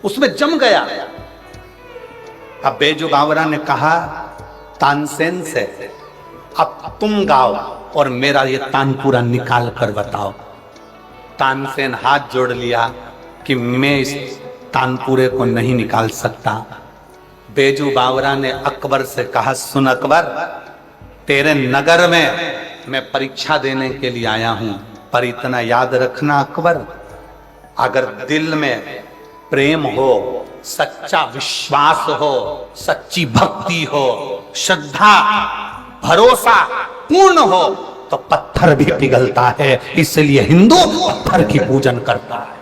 उसमें जम गया। अब बेजू बावरा ने कहा तानसेन से, अब तुम गाओ और मेरा ये तानपुरा निकाल कर बताओ। तानसेन हाथ जोड़ लिया कि मैं इस तानपुरे को नहीं निकाल सकता। बेजू बावरा ने अकबर से कहा, सुन अकबर, तेरे नगर में मैं परीक्षा देने के लिए आया हूं, पर इतना याद रखना अकबर, अगर दिल में प्रेम हो, सच्चा विश्वास हो, सच्ची भक्ति हो, श्रद्धा भरोसा पूर्ण हो, तो पत्थर भी पिघलता है। इसलिए हिंदू पत्थर की पूजन करता है।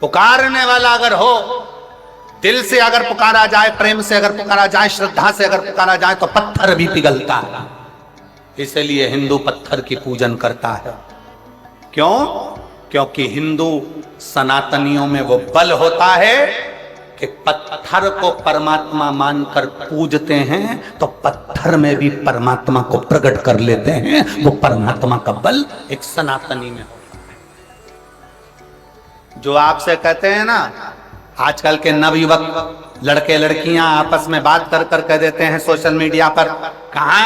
पुकारने वाला अगर हो, दिल से अगर पुकारा जाए, प्रेम से अगर पुकारा जाए, श्रद्धा से अगर पुकारा जाए तो पत्थर भी पिघलता है। इसलिए हिंदू पत्थर की पूजन करता है। क्यों? क्योंकि हिंदू सनातनियों में वो बल होता है कि पत्थर को परमात्मा मानकर पूजते हैं तो पत्थर में भी परमात्मा को प्रकट कर लेते हैं। वो परमात्मा का बल एक सनातनी में होता है। जो आपसे कहते हैं ना, आजकल के नवयुवक लड़के लड़कियां आपस में बात कर कर कह देते हैं सोशल मीडिया पर, कहा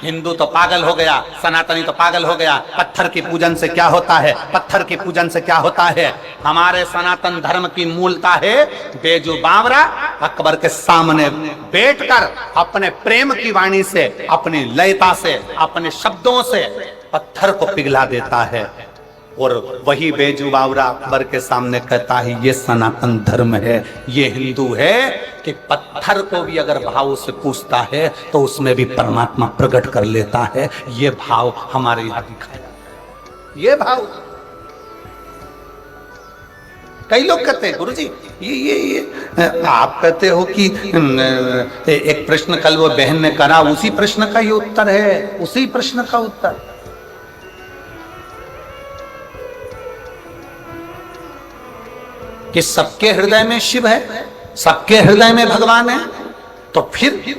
हिंदू तो पागल हो गया, सनातनी तो पागल हो गया, पत्थर की पूजन से क्या होता है, पत्थर की पूजन से क्या होता है। हमारे सनातन धर्म की मूलता है बेजू बावरा अकबर के सामने बैठकर अपने प्रेम की वाणी से, अपनी लयता से, अपने शब्दों से पत्थर को पिघला देता है। और वही बेजू बावरा अकबर के सामने कहता है ये सनातन धर्म है, ये हिंदू है, कि पत्थर को भी अगर भाव से पूछता है तो उसमें भी परमात्मा प्रकट कर लेता है। ये भाव हमारे यहां दिखाया जाता है। ये भाव कई लोग कहते हैं गुरुजी ये आप कहते हो कि एक प्रश्न कल वो बहन ने करा, उसी प्रश्न का ये उत्तर है, उसी प्रश्न का उत्तर। कि सबके हृदय में शिव है, सबके हृदय में भगवान है, तो फिर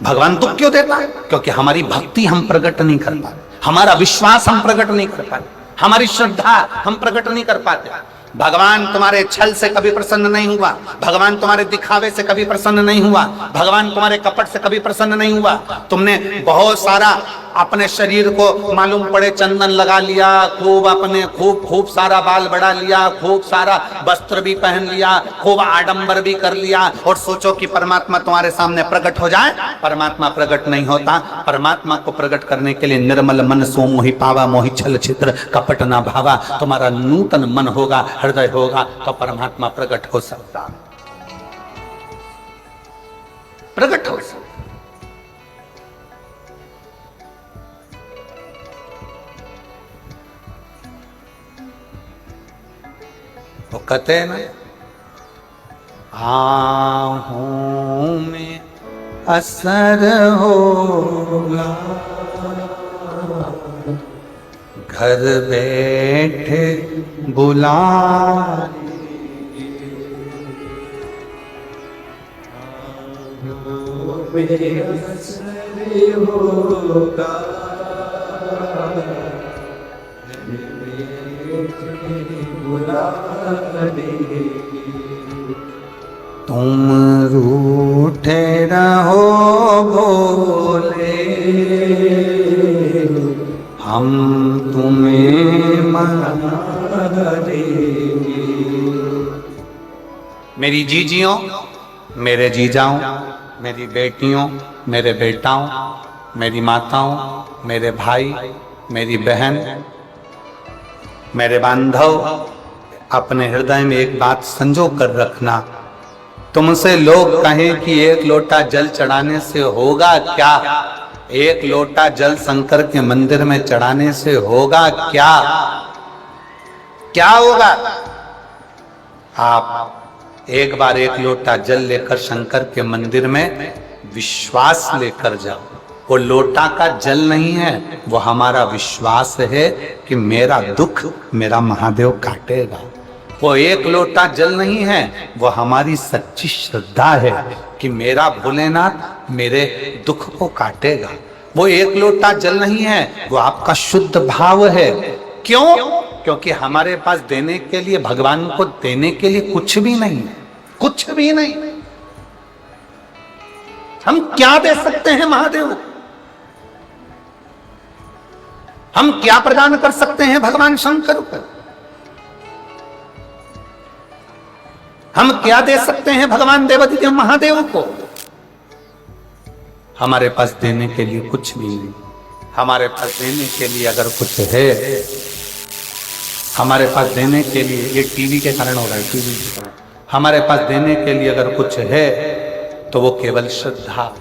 भगवान दुख क्यों देता है? क्योंकि हमारी भक्ति हम प्रकट नहीं कर पाते, हमारा विश्वास हम प्रकट नहीं कर पाते, हमारी श्रद्धा हम प्रकट नहीं कर पाते। भगवान तुम्हारे छल से कभी प्रसन्न नहीं हुआ, भगवान तुम्हारे दिखावे से कभी प्रसन्न नहीं हुआ, भगवान तुम्हारे कपट से कभी प्रसन्न नहीं हुआ। तुमने बहुत सारा अपने शरीर को मालूम पड़े चंदन लगा लिया, खूब अपने खूब सारा बाल बढ़ा लिया, खूब सारा वस्त्र भी पहन लिया, खूब आडंबर भी कर लिया, और सोचो कि परमात्मा तुम्हारे सामने प्रकट हो जाए। परमात्मा प्रकट नहीं होता। परमात्मा को प्रकट करने के लिए निर्मल मन सो मोहि पावा, मोहि छल छिद्र कपट ना भावा। तुम्हारा नूतन मन होगा, हृदय होगा, तो परमात्मा प्रकट हो सकता, प्रकट हो सकता। वो कहते हैं ना, आहों में असर होगा, घर बैठे बुला होगा, तुम रूठे रहो भोले, हम तुम्हें मनाएंगे। मेरी जीजियों, मेरे जीजाओं, मेरी बेटियों, मेरे बेटाओं, मेरी माताओं, मेरे भाई, मेरी बहन, मेरे बांधव, अपने हृदय में एक बात संजो कर रखना। तुमसे लोग कहें कि एक लोटा जल चढ़ाने से होगा क्या, एक लोटा जल शंकर के मंदिर में चढ़ाने से होगा क्या, क्या होगा? आप एक बार एक लोटा जल लेकर शंकर के मंदिर में विश्वास लेकर जाओ। वो लोटा का जल नहीं है, वो हमारा विश्वास है कि मेरा दुख मेरा महादेव काटेगा। वो एक लोटा जल नहीं है, वो हमारी सच्ची श्रद्धा है कि मेरा भोलेनाथ मेरे दुख को काटेगा। वो एक लोटा जल नहीं है, वो आपका शुद्ध भाव है। क्यों? क्योंकि हमारे पास देने के लिए, भगवान को देने के लिए कुछ भी नहीं है, कुछ भी नहीं। हम क्या दे सकते हैं महादेव को? हम क्या प्रदान कर सकते हैं भगवान शंकर को? हम क्या दे सकते हैं भगवान देवादिदेव महादेव को? हमारे पास देने के लिए कुछ भी नहीं। हमारे पास देने के लिए अगर कुछ है, हमारे पास देने के लिए, ये टीवी के कारण हो रहा है, टीवी के कारण, हमारे पास देने के लिए अगर कुछ है तो वो केवल श्रद्धा,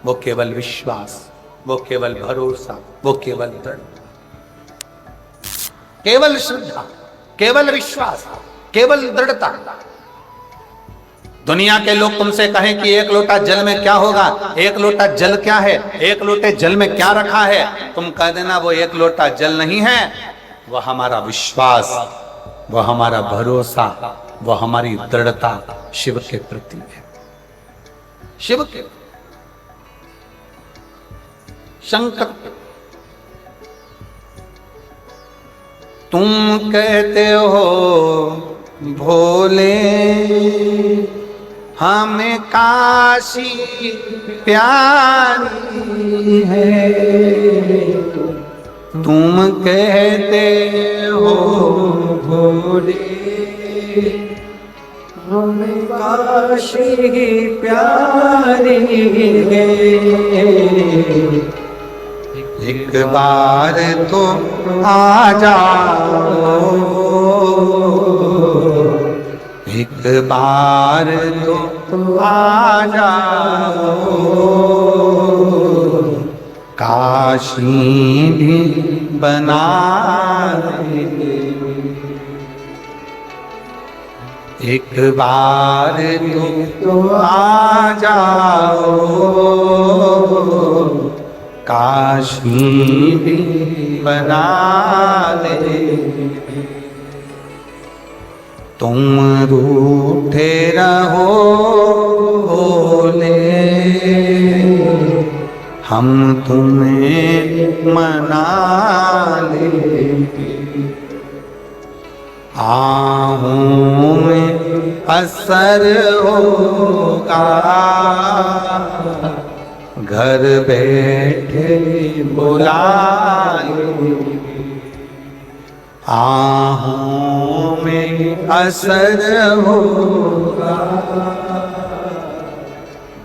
वो केवल विश्वास, वो केवल भरोसा, वो केवल दृढ़, केवल श्रद्धा, केवल विश्वास, केवल दृढ़ता। दुनिया के लोग तुमसे कहें कि एक लोटा जल में क्या होगा, एक लोटा जल क्या है, एक लोटे जल में क्या रखा है, तुम कह देना वो एक लोटा जल नहीं है, वह हमारा विश्वास, वह हमारा भरोसा, वह हमारी दृढ़ता शिव के प्रति है। शिव के शंकर, तुम कहते हो भोले हमें काशी प्यारी है, तुम कहते हो भोले हमें काशी प्यारी है, एक बार तो आ जाओ, एक बार तो आ जाओ, काशी भी बना दे, एक बार तो आ जाओ, काशी भी बना दे, तुम रूठे रहो भोले हम तुम्हें मना लेंगे, आहूं में असर होगा, घर बैठे बुला लेंगे, आहूं में असर होगा,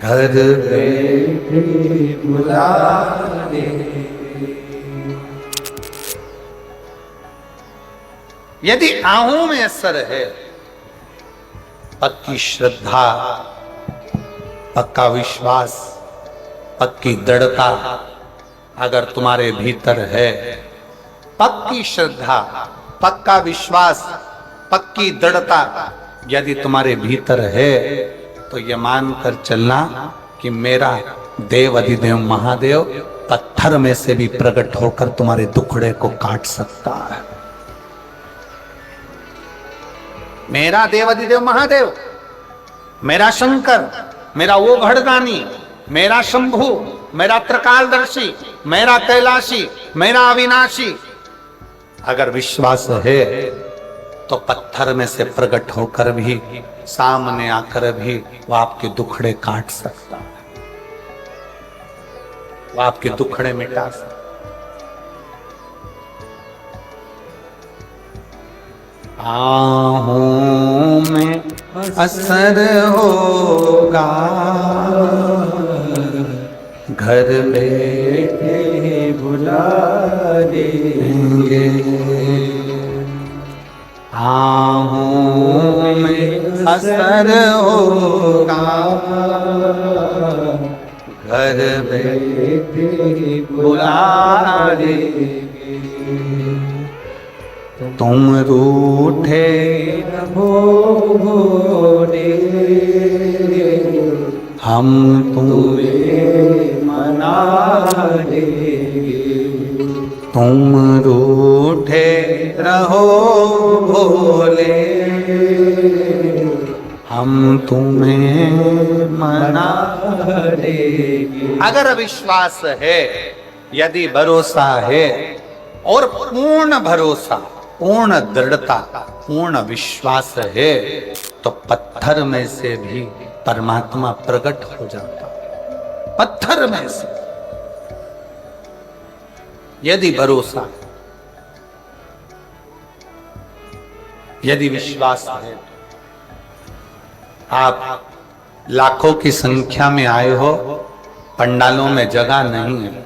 घर बैठे बुला लेंगे। यदि आहूं में असर है, पक्की श्रद्धा, पक्का विश्वास, पक्की दृढ़ता अगर तुम्हारे भीतर है, पक्की श्रद्धा, पक्का विश्वास, पक्की दृढ़ता यदि तुम्हारे भीतर है, तो यह मानकर चलना कि मेरा देव अधिदेव महादेव पत्थर में से भी प्रकट होकर तुम्हारे दुखड़े को काट सकता है। मेरा देव अधिदेव महादेव, मेरा शंकर, मेरा वो घड़दानी, मेरा शंभु, मेरा त्रिकालदर्शी, मेरा कैलाशी, मेरा अविनाशी, अगर विश्वास है तो पत्थर में से प्रकट होकर भी, सामने आकर भी वो आपके दुखड़े काट सकता है, वो आपके दुखड़े मिटा सकता है। आहूं में असर होगा, घर बैठे बुला देंगे, आहूं में असर होगा, घर बैठे बुला देंगे, तुम रूठे रहो भोले हम तुम्हें मना देंगे, तुम रूठे रहो भोले हम तुम्हें मना देंगे। अगर विश्वास है, यदि भरोसा है, और पूर्ण भरोसा, पूर्ण दृढ़ता, पूर्ण विश्वास है, तो पत्थर में से भी परमात्मा प्रकट हो जाता है। पत्थर में से यदि भरोसा, यदि विश्वास है। आप लाखों की संख्या में आए हो, पंडालों में जगह नहीं है,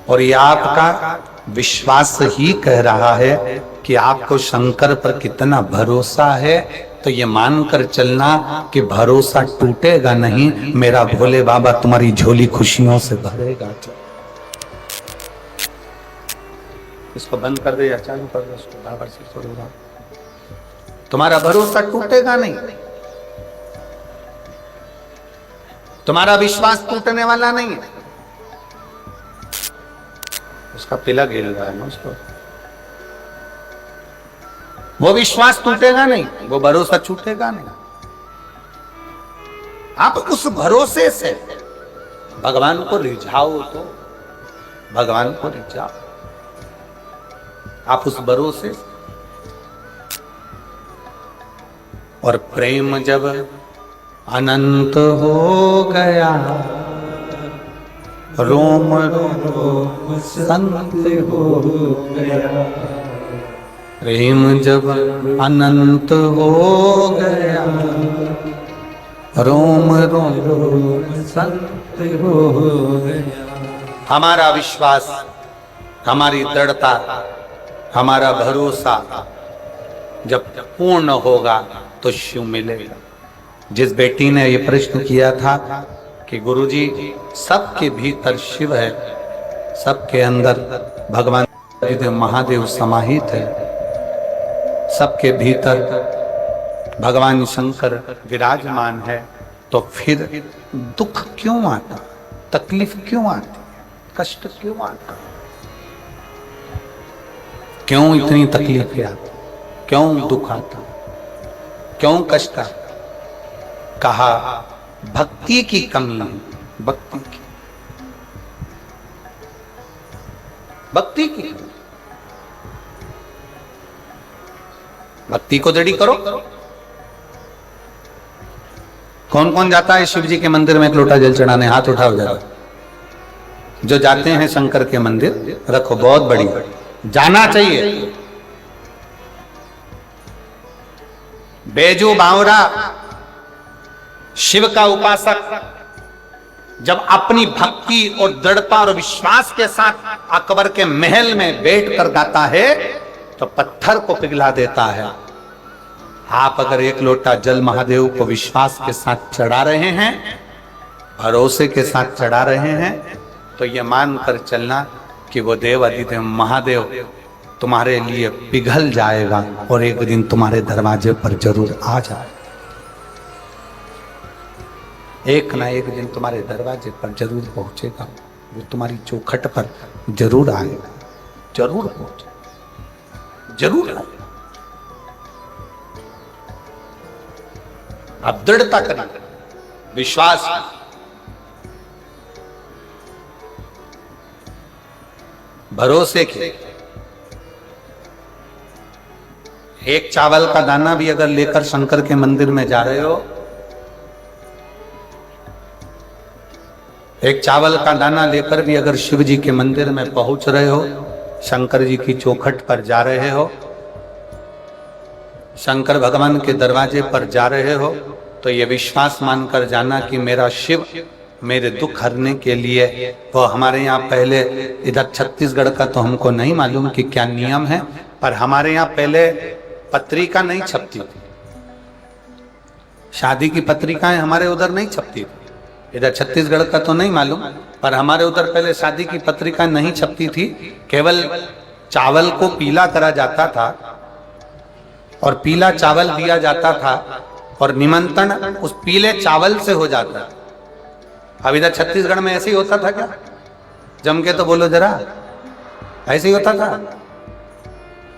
और ये आपका विश्वास ही कह रहा है कि आपको शंकर पर कितना भरोसा है, तो ये मानकर चलना कि भरोसा टूटेगा नहीं, मेरा भोले बाबा तुम्हारी झोली खुशियों से भरेगा। इसको बंद कर दे या चालू कर दे, इसको बाबर से छोड़ूंगा। तुम्हारा भरोसा टूटेगा नहीं, तुम्हारा विश्वास टूटने वाला नहीं है। उसका पिला गिर रहा है ना उसको, वो विश्वास टूटेगा नहीं, वो भरोसा छूटेगा नहीं। आप उस भरोसे से भगवान को रिझाओ, तो भगवान को रिझाओ आप उस भरोसे से। और प्रेम जब अनंत हो गया, रोम रोम संत हो गया। प्रेम जब अनंत हो गया, रोम रोम संत हो गया। हमारा विश्वास, हमारी दृढ़ता, हमारा भरोसा जब पूर्ण होगा तो शिव मिलेगा। जिस बेटी ने ये प्रश्न किया था कि गुरुजी सबके भीतर शिव है, सबके अंदर भगवान महादेव समाहित है, सबके भीतर भगवान शंकर विराजमान है, तो फिर दुख क्यों आता, तकलीफ क्यों आती, कष्ट क्यों आता, क्यों इतनी तकलीफें आती, क्यों दुख आता, क्यों कष्ट आता? कहा भक्ति की कमी है, भक्ति की, भक्ति की कमी। भक्ति को दृढ़ करो। कौन कौन जाता है शिव जी के मंदिर में एक लोटा जल चढ़ाने? हाथ उठाओ जरा। जो जाते हैं शंकर के मंदिर, रखो, बहुत बड़ी, जाना चाहिए। बेजू बावरा शिव का उपासक जब अपनी भक्ति और दृढ़ता और विश्वास के साथ अकबर के महल में बैठकर गाता है तो पत्थर को पिघला देता है। आप अगर एक लोटा जल महादेव को विश्वास के साथ चढ़ा रहे हैं, भरोसे के साथ चढ़ा रहे हैं, तो यह मानकर चलना कि वो देव अधिदेव महादेव तुम्हारे लिए पिघल जाएगा और एक दिन तुम्हारे दरवाजे पर जरूर आ जाएगा। एक ना एक दिन तुम्हारे दरवाजे पर जरूर पहुंचेगा, वो तुम्हारी चौखट पर जरूर आएगा, जरूर पहुंचेगा, जरूर आएगा। आप दृढ़ता करें, विश्वास, भरोसे के। एक चावल का दाना भी अगर लेकर शंकर के मंदिर में जा रहे हो, एक चावल का दाना लेकर भी अगर शिव जी के मंदिर में पहुंच रहे हो, शंकर जी की चौखट पर जा रहे हो, शंकर भगवान के दरवाजे पर जा रहे हो, तो ये विश्वास मानकर जाना कि मेरा शिव मेरे दुख हरने के लिए, वो हमारे यहाँ पहले, इधर छत्तीसगढ़ का तो हमको नहीं मालूम कि क्या नियम है, पर हमारे यहाँ पहले पत्रिका नहीं छपती थी, शादी की पत्रिकाएं हमारे उधर नहीं छपती थी। इधर छत्तीसगढ़ का तो नहीं मालूम, पर हमारे उधर पहले शादी की पत्रिका नहीं छपती थी। केवल चावल को पीला करा जाता था और पीला चावल दिया जाता था और निमंत्रण उस पीले चावल से हो जाता। अब इधर छत्तीसगढ़ में ऐसे ही होता था क्या? जम के तो बोलो जरा, ऐसे ही होता था?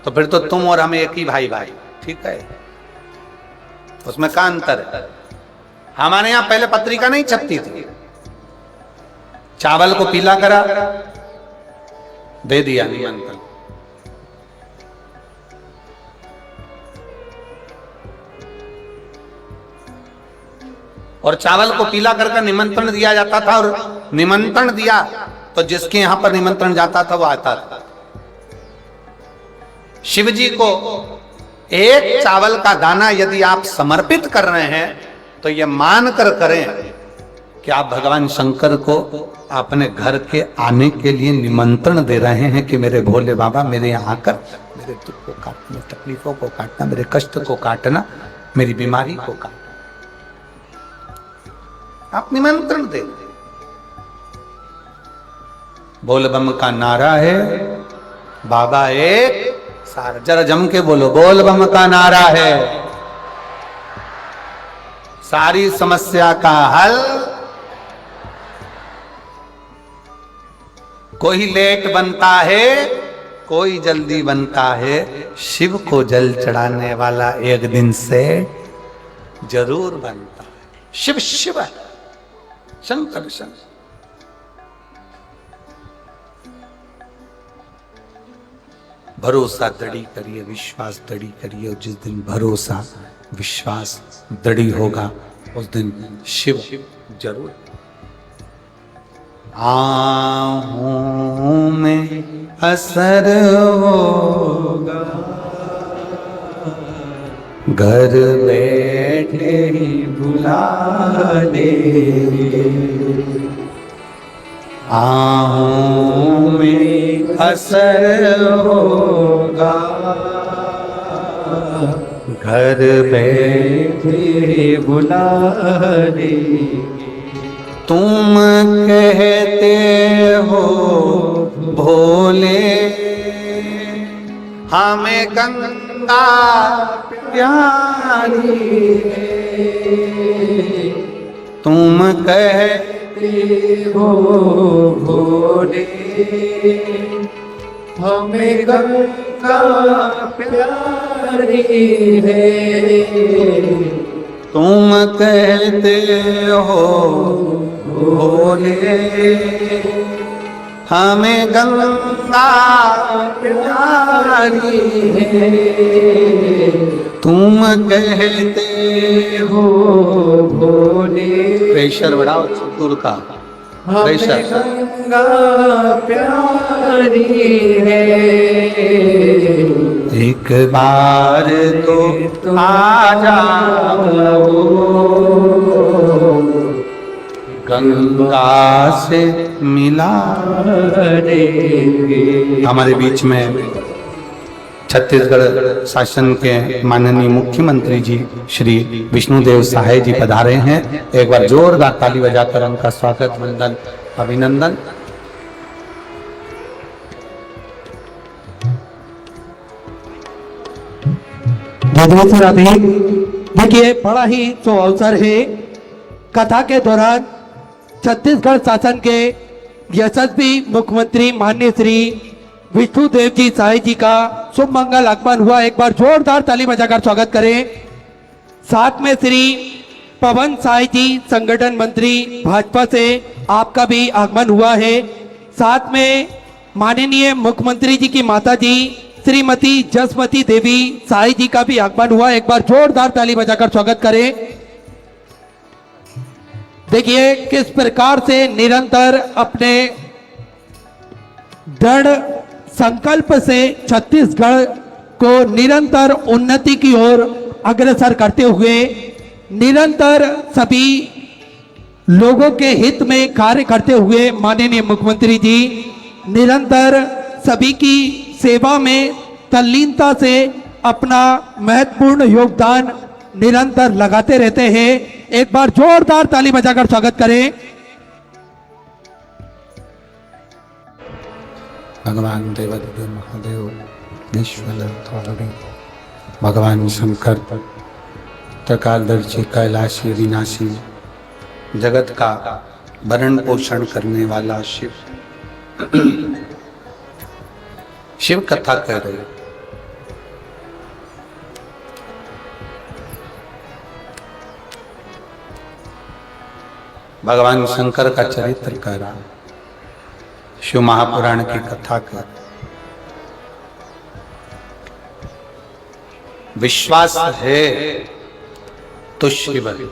तो फिर तो तुम और हम एक ही भाई भाई, ठीक है, उसमें क्या अंतर है? हमारे यहां पहले पत्रिका नहीं छपती थी, चावल को पीला करा, दे दिया निमंत्रण। और चावल को पीला करके निमंत्रण दिया जाता था, और निमंत्रण दिया तो जिसके यहां पर निमंत्रण जाता था वो आता था। शिव जी को एक चावल का दाना यदि आप समर्पित कर रहे हैं तो ये मानकर करें कि आप भगवान शंकर को अपने घर के आने के लिए निमंत्रण दे रहे हैं कि मेरे भोले बाबा मेरे यहाँ आकर मेरे दुख को काटना, तकलीफों को काटना, मेरे कष्ट को काटना, मेरी बीमारी को काटना। आप निमंत्रण दे। बोल बम का नारा है, बाबा एक सार, जरा जम के बोलो, बोल बम का नारा है, सारी समस्या का हल। कोई लेट बनता है, कोई जल्दी बनता है, शिव को जल चढ़ाने वाला एक दिन से जरूर बनता है। शिव शिव है, शंकर शंकर। भरोसा दृढ़ी करिए, विश्वास दृढ़ी करिए, और जिस दिन भरोसा विश्वास दृढ़ी होगा उस दिन शिव जरूर। आहों में असर होगा, घर बैठे ही बुला लेंगे। आहों में असर होगा, घर बैठे बुला लेंगे। तुम कहते हो भोले, हमें गंगा प्यारी है। तुम कहते हो भोले, हमें गंगा प्यारी है। तुम कहते हो भोले, हमें गंगा प्यारी है। तुम कहते हो भोले, प्रेशर बढ़ाओ चतुर का, प्रेशर। गंगा प्यारी है, एक बार तो आ जाओ, गंगा से मिला देंगे। हमारे बीच में छत्तीसगढ़ शासन के माननीय मुख्यमंत्री जी श्री विष्णुदेव साहे जी पधारे हैं। एक बार जोरदार ताली बजाकर उनका स्वागत, वंदन, अभिनंदन। देखिए, बड़ा ही जो अवसर है, कथा के दौरान छत्तीसगढ़ शासन के यशस्वी मुख्यमंत्री माननीय श्री विष्णुदेव जी साहे जी का शुभ मंगल आगमन हुआ। एक बार जोरदार ताली बजाकर स्वागत करें। साथ में श्री पवन साहे जी संगठन मंत्री भाजपा से आपका भी आगमन हुआ है। साथ में माननीय मुख्यमंत्री जी की माता जी श्रीमती जसमती देवी साहे जी का भी आगमन हुआ। एक बार जोरदार ताली बजाकर स्वागत करें। देखिए किस प्रकार से निरंतर अपने दृढ़ संकल्प से छत्तीसगढ़ को निरंतर उन्नति की ओर अग्रसर करते हुए निरंतर सभी लोगों के हित में कार्य करते हुए माननीय मुख्यमंत्री जी निरंतर सभी की सेवा में तल्लीनता से अपना महत्वपूर्ण योगदान निरंतर लगाते रहते हैं। एक बार जोरदार ताली बजाकर स्वागत करें। भगवान देवादिदेव महादेव विश्वनाथ, भगवान शंकर, त्रिकालदर्शी, कैलाशी, अविनाशी, जगत का भरण पोषण करने वाला शिव। शिव कथा कह रहे हैं। भगवान शंकर का चरित्र कह रहा, शिव महापुराण की कथा कर। विश्वास है तो शिव है।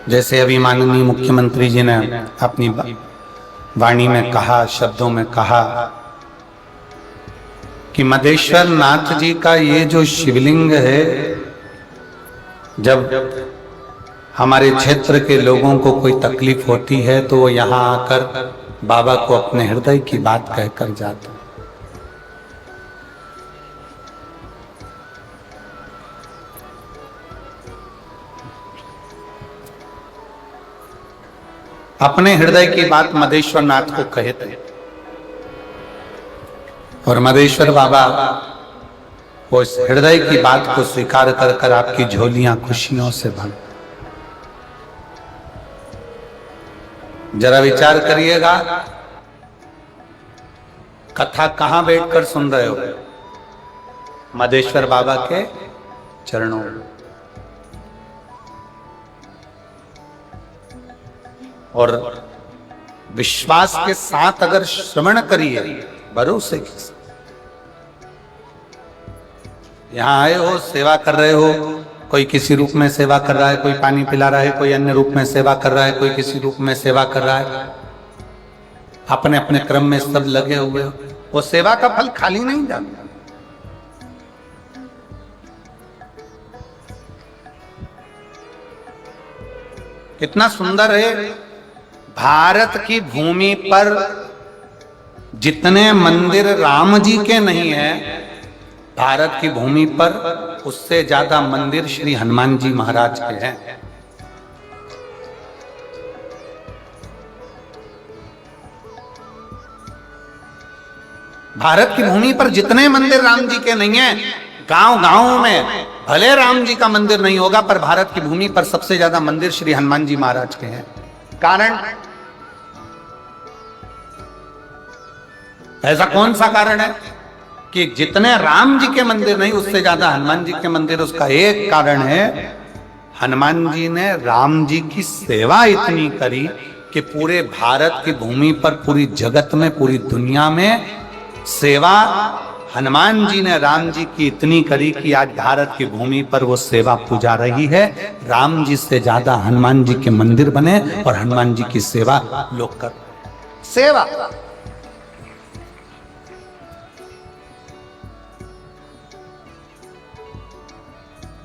जैसे अभी माननीय मुख्यमंत्री जी ने अपनी वाणी में कहा, शब्दों में कहा कि मदेश्वर नाथ जी का ये जो शिवलिंग है, जब हमारे क्षेत्र के लोगों को कोई तकलीफ होती है तो वो यहाँ आकर बाबा को अपने हृदय की बात कहकर जाते हैं। अपने हृदय की बात मदेश्वर नाथ को कहते हैं। और मदेश्वर बाबा वो इस हृदय की बात को स्वीकार कर कर आपकी झोलियां खुशियों से भर। जरा विचार करिएगा, कथा कहां बैठकर सुन रहे हो? मधेश्वर बाबा के चरणों में। और विश्वास के साथ अगर श्रवण करिए, भरोसे के साथ, यहां आए हो, सेवा कर रहे हो, कोई किसी रूप में सेवा कर रहा है, कोई पानी पिला रहा है, कोई अन्य रूप में सेवा कर रहा है, कोई किसी रूप में सेवा कर रहा है, अपने अपने क्रम में सब लगे हुए हो, वो सेवा का फल खाली नहीं जाता। कितना सुंदर है, भारत की भूमि पर जितने मंदिर राम जी के नहीं है, भारत की भूमि पर उससे ज्यादा मंदिर श्री हनुमान जी महाराज के हैं। भारत की भूमि पर जितने मंदिर राम जी के नहीं है, गांव गांव में भले राम जी का मंदिर नहीं होगा, पर भारत की भूमि पर सबसे ज्यादा मंदिर श्री हनुमान जी महाराज के हैं। कारण, ऐसा कौन सा कारण है कि जितने राम जी के मंदिर नहीं, उससे ज्यादा हनुमान जी के मंदिर? उसका एक कारण है, हनुमान जी ने राम जी की सेवा इतनी करी कि पूरे भारत की भूमि पर, पूरी जगत में, पूरी दुनिया में सेवा हनुमान जी ने राम जी की इतनी करी कि आज भारत की भूमि पर वो सेवा पूजा रही है। राम जी से ज्यादा हनुमान जी के मंदिर बने और हनुमान जी की सेवा लोग कर। सेवा,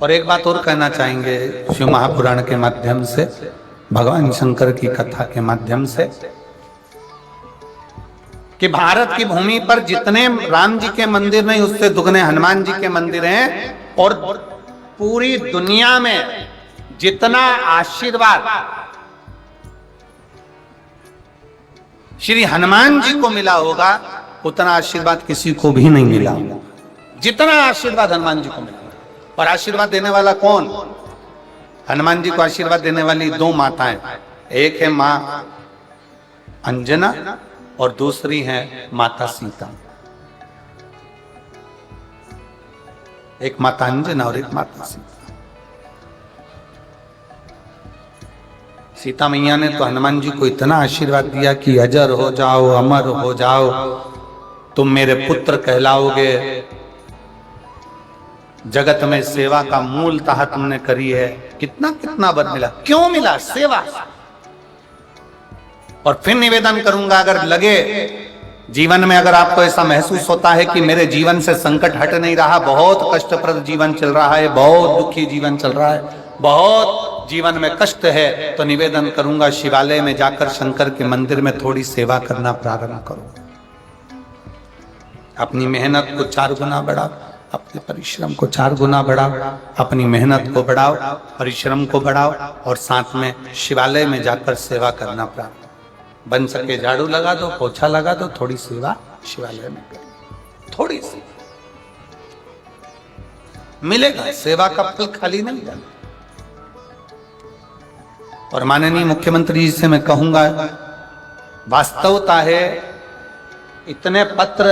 और एक बात और कहना चाहेंगे शिव महापुराण के माध्यम से, भगवान शंकर की कथा के माध्यम से, कि भारत की भूमि पर जितने राम जी के मंदिर नहीं, उससे दुगने हनुमान जी के मंदिर हैं। और पूरी दुनिया में जितना आशीर्वाद श्री हनुमान जी को मिला होगा, उतना आशीर्वाद किसी को भी नहीं मिला होगा, जितना आशीर्वाद हनुमान जी को मिला। और आशीर्वाद देने वाला कौन? हनुमान जी को आशीर्वाद देने वाली दो माताएं, एक है मां अंजना और दूसरी है माता सीता। एक माता अंजना और एक माता सीता। सीता मैया ने तो हनुमान जी को इतना आशीर्वाद दिया कि अजर हो जाओ, अमर हो जाओ, तुम मेरे पुत्र कहलाओगे, जगत में सेवा का मूलतः तुमने करी है। कितना कितना वर मिला, क्यों मिला? सेवा। और फिर निवेदन करूंगा, अगर लगे जीवन में, अगर आपको ऐसा महसूस होता है कि मेरे जीवन से संकट हट नहीं रहा, बहुत कष्टप्रद जीवन चल रहा है, बहुत दुखी जीवन चल रहा है, बहुत जीवन में कष्ट है, तो निवेदन करूंगा शिवालय में जाकर शंकर के मंदिर में थोड़ी सेवा करना प्रारंभ करो। अपनी मेहनत को 4 गुना बढ़ाओ, अपने परिश्रम को 4 गुना बढ़ाओ, अपनी मेहनत को बढ़ाओ, परिश्रम को बढ़ाओ, और साथ में शिवालय में जाकर सेवा करना प्रारंभ। बन सके झाड़ू लगा दो, पोछा लगा दो, थोड़ी सेवा शिवालय में करो, थोड़ी सी मिलेगा। सेवा का फल खाली नहीं जाना। और माननीय मुख्यमंत्री जी से मैं कहूंगा, वास्तवता है इतने पत्र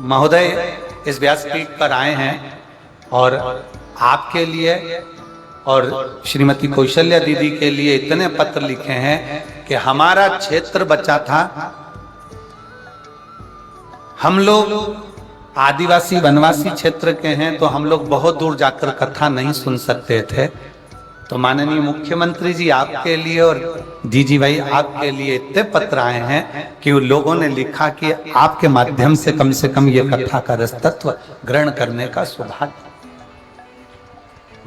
महोदय इस व्यासपीठ पर आए हैं और आपके लिए और श्रीमती कौशल्या दीदी के लिए इतने पत्र लिखे हैं कि हमारा क्षेत्र बचा था। हम लोग आदिवासी वनवासी क्षेत्र के हैं, तो हम लोग बहुत दूर जाकर कथा नहीं सुन सकते थे। तो माननीय मुख्यमंत्री जी आपके लिए और जीजी भाई आपके लिए इतने पत्र आए हैं कि उन लोगों ने लिखा कि आपके माध्यम से कम ये कथा का रसतत्व ग्रहण करने का सौभाग्य।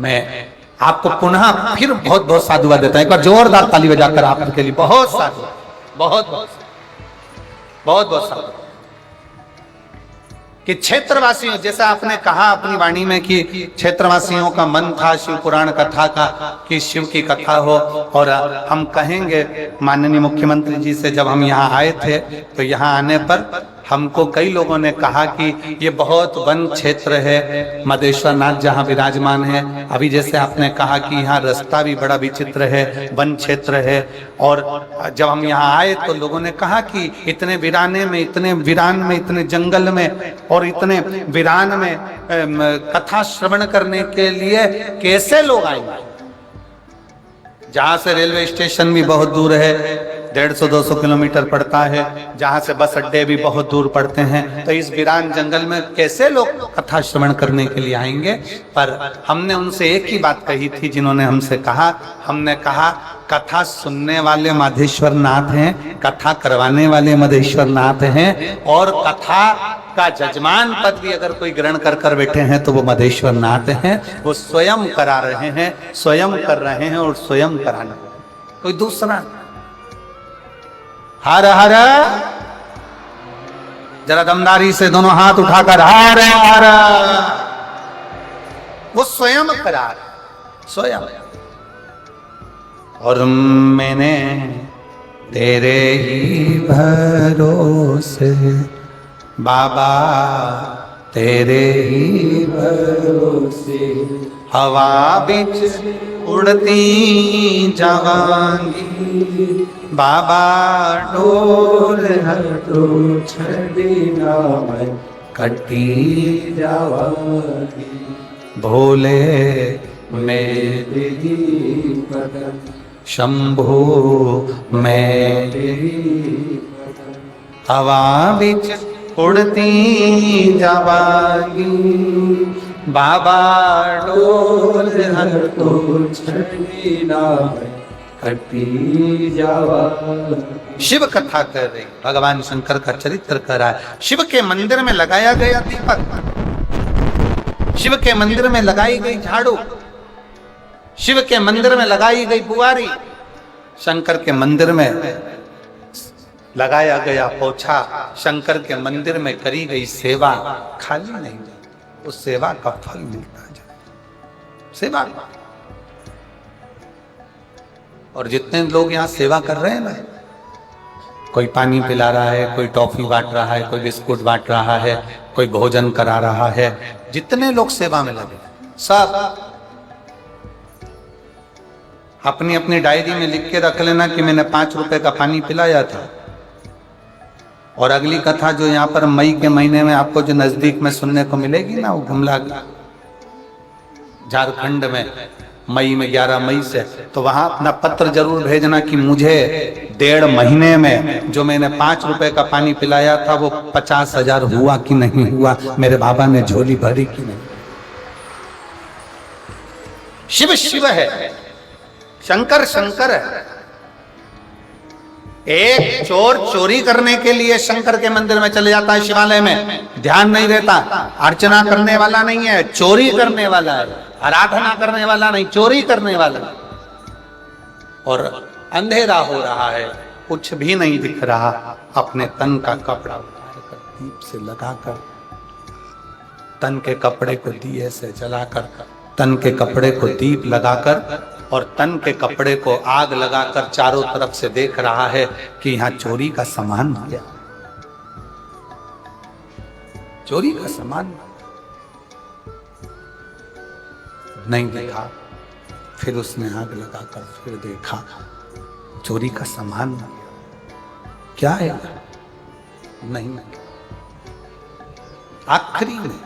मैं आपको पुनः फिर बहुत बहुत साधुवाद देता हूं। एक बार जोरदार ताली बजाकर आपके लिए बहुत साधुवाद, बहुत बहुत बहुत बहुत साधुवाद कि क्षेत्रवासियों, जैसा आपने कहा अपनी वाणी में कि क्षेत्रवासियों का मन था शिव पुराण कथा का, कि शिव की कथा हो। और हम कहेंगे माननीय मुख्यमंत्री जी से, जब हम यहाँ आए थे तो यहाँ आने पर हमको कई लोगों ने कहा कि ये बहुत वन क्षेत्र है, मदेश्वर नाथ जहाँ विराजमान है। अभी जैसे आपने कहा कि यहाँ रास्ता भी बड़ा विचित्र है, वन क्षेत्र है। और जब हम यहाँ आए तो लोगों ने कहा कि इतने वीराने में, इतने वीरान में, इतने जंगल में और इतने वीरान में कथा श्रवण करने के लिए कैसे लोग आएंगे? जहाँ से रेलवे स्टेशन भी बहुत दूर है, 150-200 किलोमीटर पड़ता है, जहाँ से बस अड्डे भी बहुत दूर पड़ते हैं, तो इस वीरान जंगल में कैसे लोग कथा श्रवण करने के लिए आएंगे? पर हमने उनसे एक ही बात कही थी, जिन्होंने हमसे कहा, हमने कहा कथा सुनने वाले माधेश्वर नाथ हैं, कथा करवाने वाले माधेश्वर नाथ हैं, और कथा का जजमान पद भी अगर कोई ग्रहण कर कर बैठे हैं तो वो माधेश्वर नाथ हैं। वो स्वयं करा रहे हैं, स्वयं कर रहे हैं और स्वयं कराना, कोई दूसरा। हर हर, जरा दमदारी से दोनों हाथ उठाकर हर हर, वो स्वयं करा रहे, स्वयं। और मैंने तेरे ही भरोसे बाबा, तेरे ही भरोसे हवा बिच उड़ती जावांगी, बाबा डोल हटो छड़ीना मैं कटी जावांगी, भोले मेरे बदन शंभो मेरे हवा बिच उड़ती जावांगी, बाबा डोल हटो छड़ीना कटी जावांगी। शिव कथा कर रही, भगवान शंकर का चरित्र कर रहा है। शिव के मंदिर में लगाया गया दीपक, शिव के मंदिर में लगाई गई झाड़ू, शिव के मंदिर में लगाई गई बुआरी, शंकर के मंदिर में लगाया गया पोछा, शंकर के मंदिर में करी गई सेवा खाली नहीं जाती, उस सेवा का फल मिलता जाए, सेवा। और जितने लोग यहाँ सेवा कर रहे हैं ना, कोई पानी पिला रहा है, कोई टॉफी बांट रहा है, कोई बिस्कुट बांट रहा है, कोई भोजन करा रहा है, जितने लोग सेवा में लगे सब अपनी अपनी डायरी में लिख के रख लेना कि मैंने 5 रुपए का पानी पिलाया था। और अगली कथा जो यहाँ पर मई के महीने में आपको जो नजदीक में सुनने को मिलेगी ना, वो गुमला झारखंड में मई में 11 मई से, तो वहां अपना पत्र जरूर भेजना कि मुझे 1.5 महीने में जो मैंने 5 रुपए का पानी पिलाया था वो 50,000 हुआ कि नहीं हुआ, मेरे बाबा ने झोली भरी कि नहीं। शिव शिव है, शंकर शंकर है। एक चोर चोरी करने के लिए शंकर के मंदिर में चले जाता है, शिवालय में ध्यान नहीं रहता, अर्चना करने वाला नहीं है, चोरी करने वाला है, आराधना करने वाला नहीं, चोरी करने वाला। और अंधेरा हो रहा है, कुछ भी नहीं दिख रहा, अपने तन का कपड़ा उतारकर दीप से लगाकर, तन के कपड़े को दिए से जलाकर, तन के कपड़े को दीप लगाकर और तन के कपड़े को आग लगाकर चारों तरफ से देख रहा है कि यहाँ चोरी का सामान मिला, चोरी का सामान नहीं देखा। फिर उसने आग लगाकर फिर देखा, चोरी का सामान मिला, क्या है नहीं मिला। आखिरी में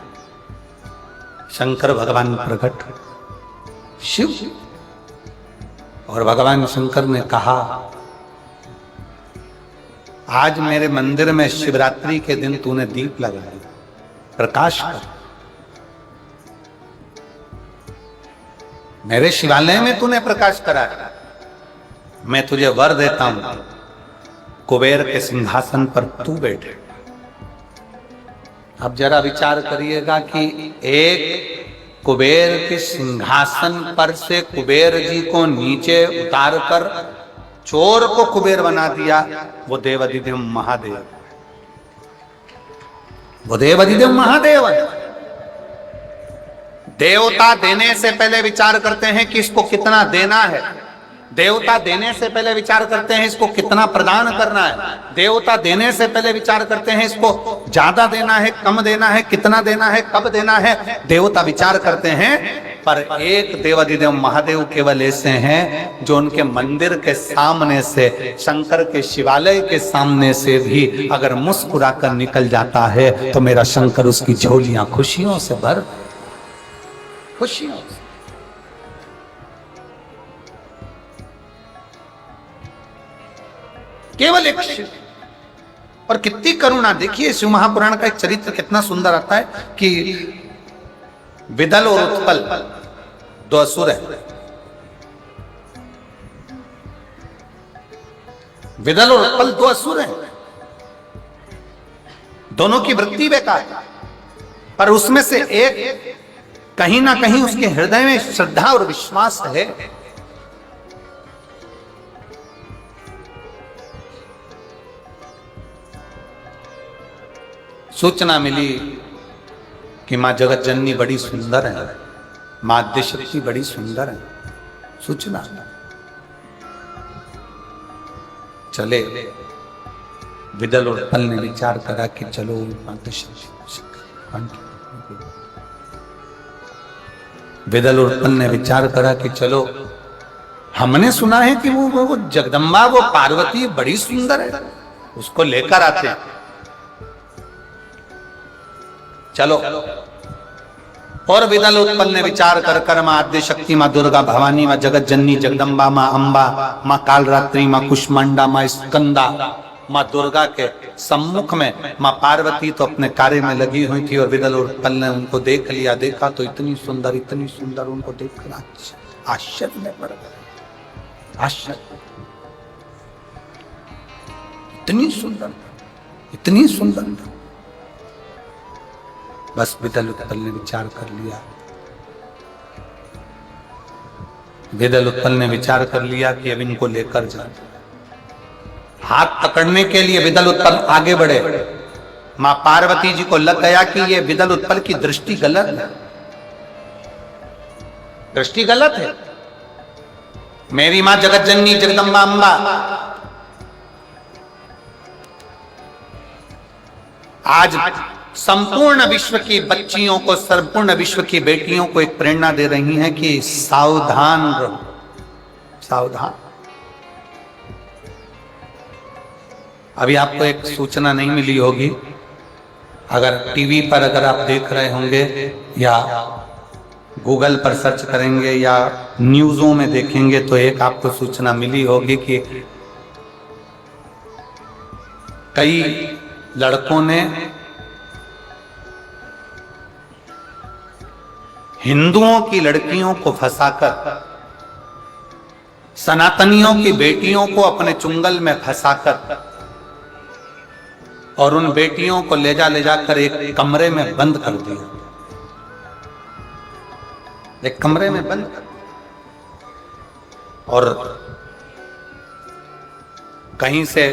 शंकर भगवान प्रकट, शिव, और भगवान शंकर ने कहा आज मेरे मंदिर में शिवरात्रि के दिन तूने दीप लगाया, प्रकाश कर, मेरे शिवालय में तूने प्रकाश करा, मैं तुझे वर देता हूं, कुबेर के सिंहासन पर तू बैठे। अब जरा विचार करिएगा कि एक कुबेर के सिंहासन पर से कुबेर जी को नीचे उतारकर चोर को कुबेर बना दिया, वो देवाधिदेव महादेव, वो देवाधिदेव महादेव है। देवता देने से पहले विचार करते हैं कि इसको कितना देना है, देवता देने से पहले विचार करते हैं इसको कितना प्रदान करना है। देवता देने से पहले विचार करते हैं इसको ज्यादा देना है, कम देना है, कितना देना है, कब देना है, देवता विचार करते हैं। पर एक देवाधिदेव महादेव केवल ऐसे हैं जो उनके मंदिर के सामने से, शंकर के शिवालय के सामने से भी अगर मुस्कुराकर निकल जाता है तो मेरा शंकर उसकी झोलियां खुशियों से भर, खुशियों से। केवल एक शिव। और कितनी करुणा, देखिए शिव महापुराण का एक चरित्र कितना सुंदर आता है कि विदल और उत्पल दो असुर है। विदल और उत्पल दो असुर हैं, दोनों की वृत्ति बेकार है, पर उसमें से एक कहीं ना कहीं उसके हृदय में श्रद्धा और विश्वास है। सूचना मिली कि मां जगत जननी बड़ी सुंदर है, मां आद्यशक्ति बड़ी सुंदर है। सूचना चले, विदल और उत्पल ने विचार करा कि चलो विदल और उत्पल ने विचार करा कि चलो, हमने सुना है कि वो जगदम्बा, वो पार्वती बड़ी सुंदर है, उसको लेकर आते हैं। चलो। और विदल उत्पल ने विचार कर मां आद्य शक्ति, मां दुर्गा भवानी, मां जगत जननी जगदम्बा, मां अंबा, मां कालरात्रि, मां कुष्मांडा, मां स्कंदा, मां दुर्गा के सम्मुख में मां पार्वती तो अपने कार्य में लगी हुई थी। और विदल उत्पल ने उनको देख लिया, देखा तो इतनी सुंदर उनको देखकर आश्चर्य में पड़ गए। आश्चर्य, इतनी सुंदर। बस विदल उत्पल ने विचार कर लिया, विदल उत्पल ने विचार कर लिया कि अब इनको लेकर जाए। हाथ पकड़ने के लिए विदल उत्पल आगे बढ़े। मां पार्वती जी को लग गया कि ये विदल उत्पल की दृष्टि गलत है, दृष्टि गलत है। मेरी मां जगत जननी जगदम्बा अंबा आज संपूर्ण विश्व की बच्चियों को, संपूर्ण विश्व की बेटियों को एक प्रेरणा दे रही हैं कि सावधान रहो, सावधान। अभी आपको एक सूचना नहीं मिली होगी, अगर टीवी पर अगर आप देख रहे होंगे या गूगल पर सर्च करेंगे या न्यूज़ों में देखेंगे तो एक आपको सूचना मिली होगी कि कई लड़कों ने हिंदुओं की लड़कियों को फंसाकर, सनातनियों की बेटियों को अपने चुंगल में फंसाकर और उन बेटियों को ले जाकर एक कमरे में बंद कर दिया, एक कमरे में बंद कर। और कहीं से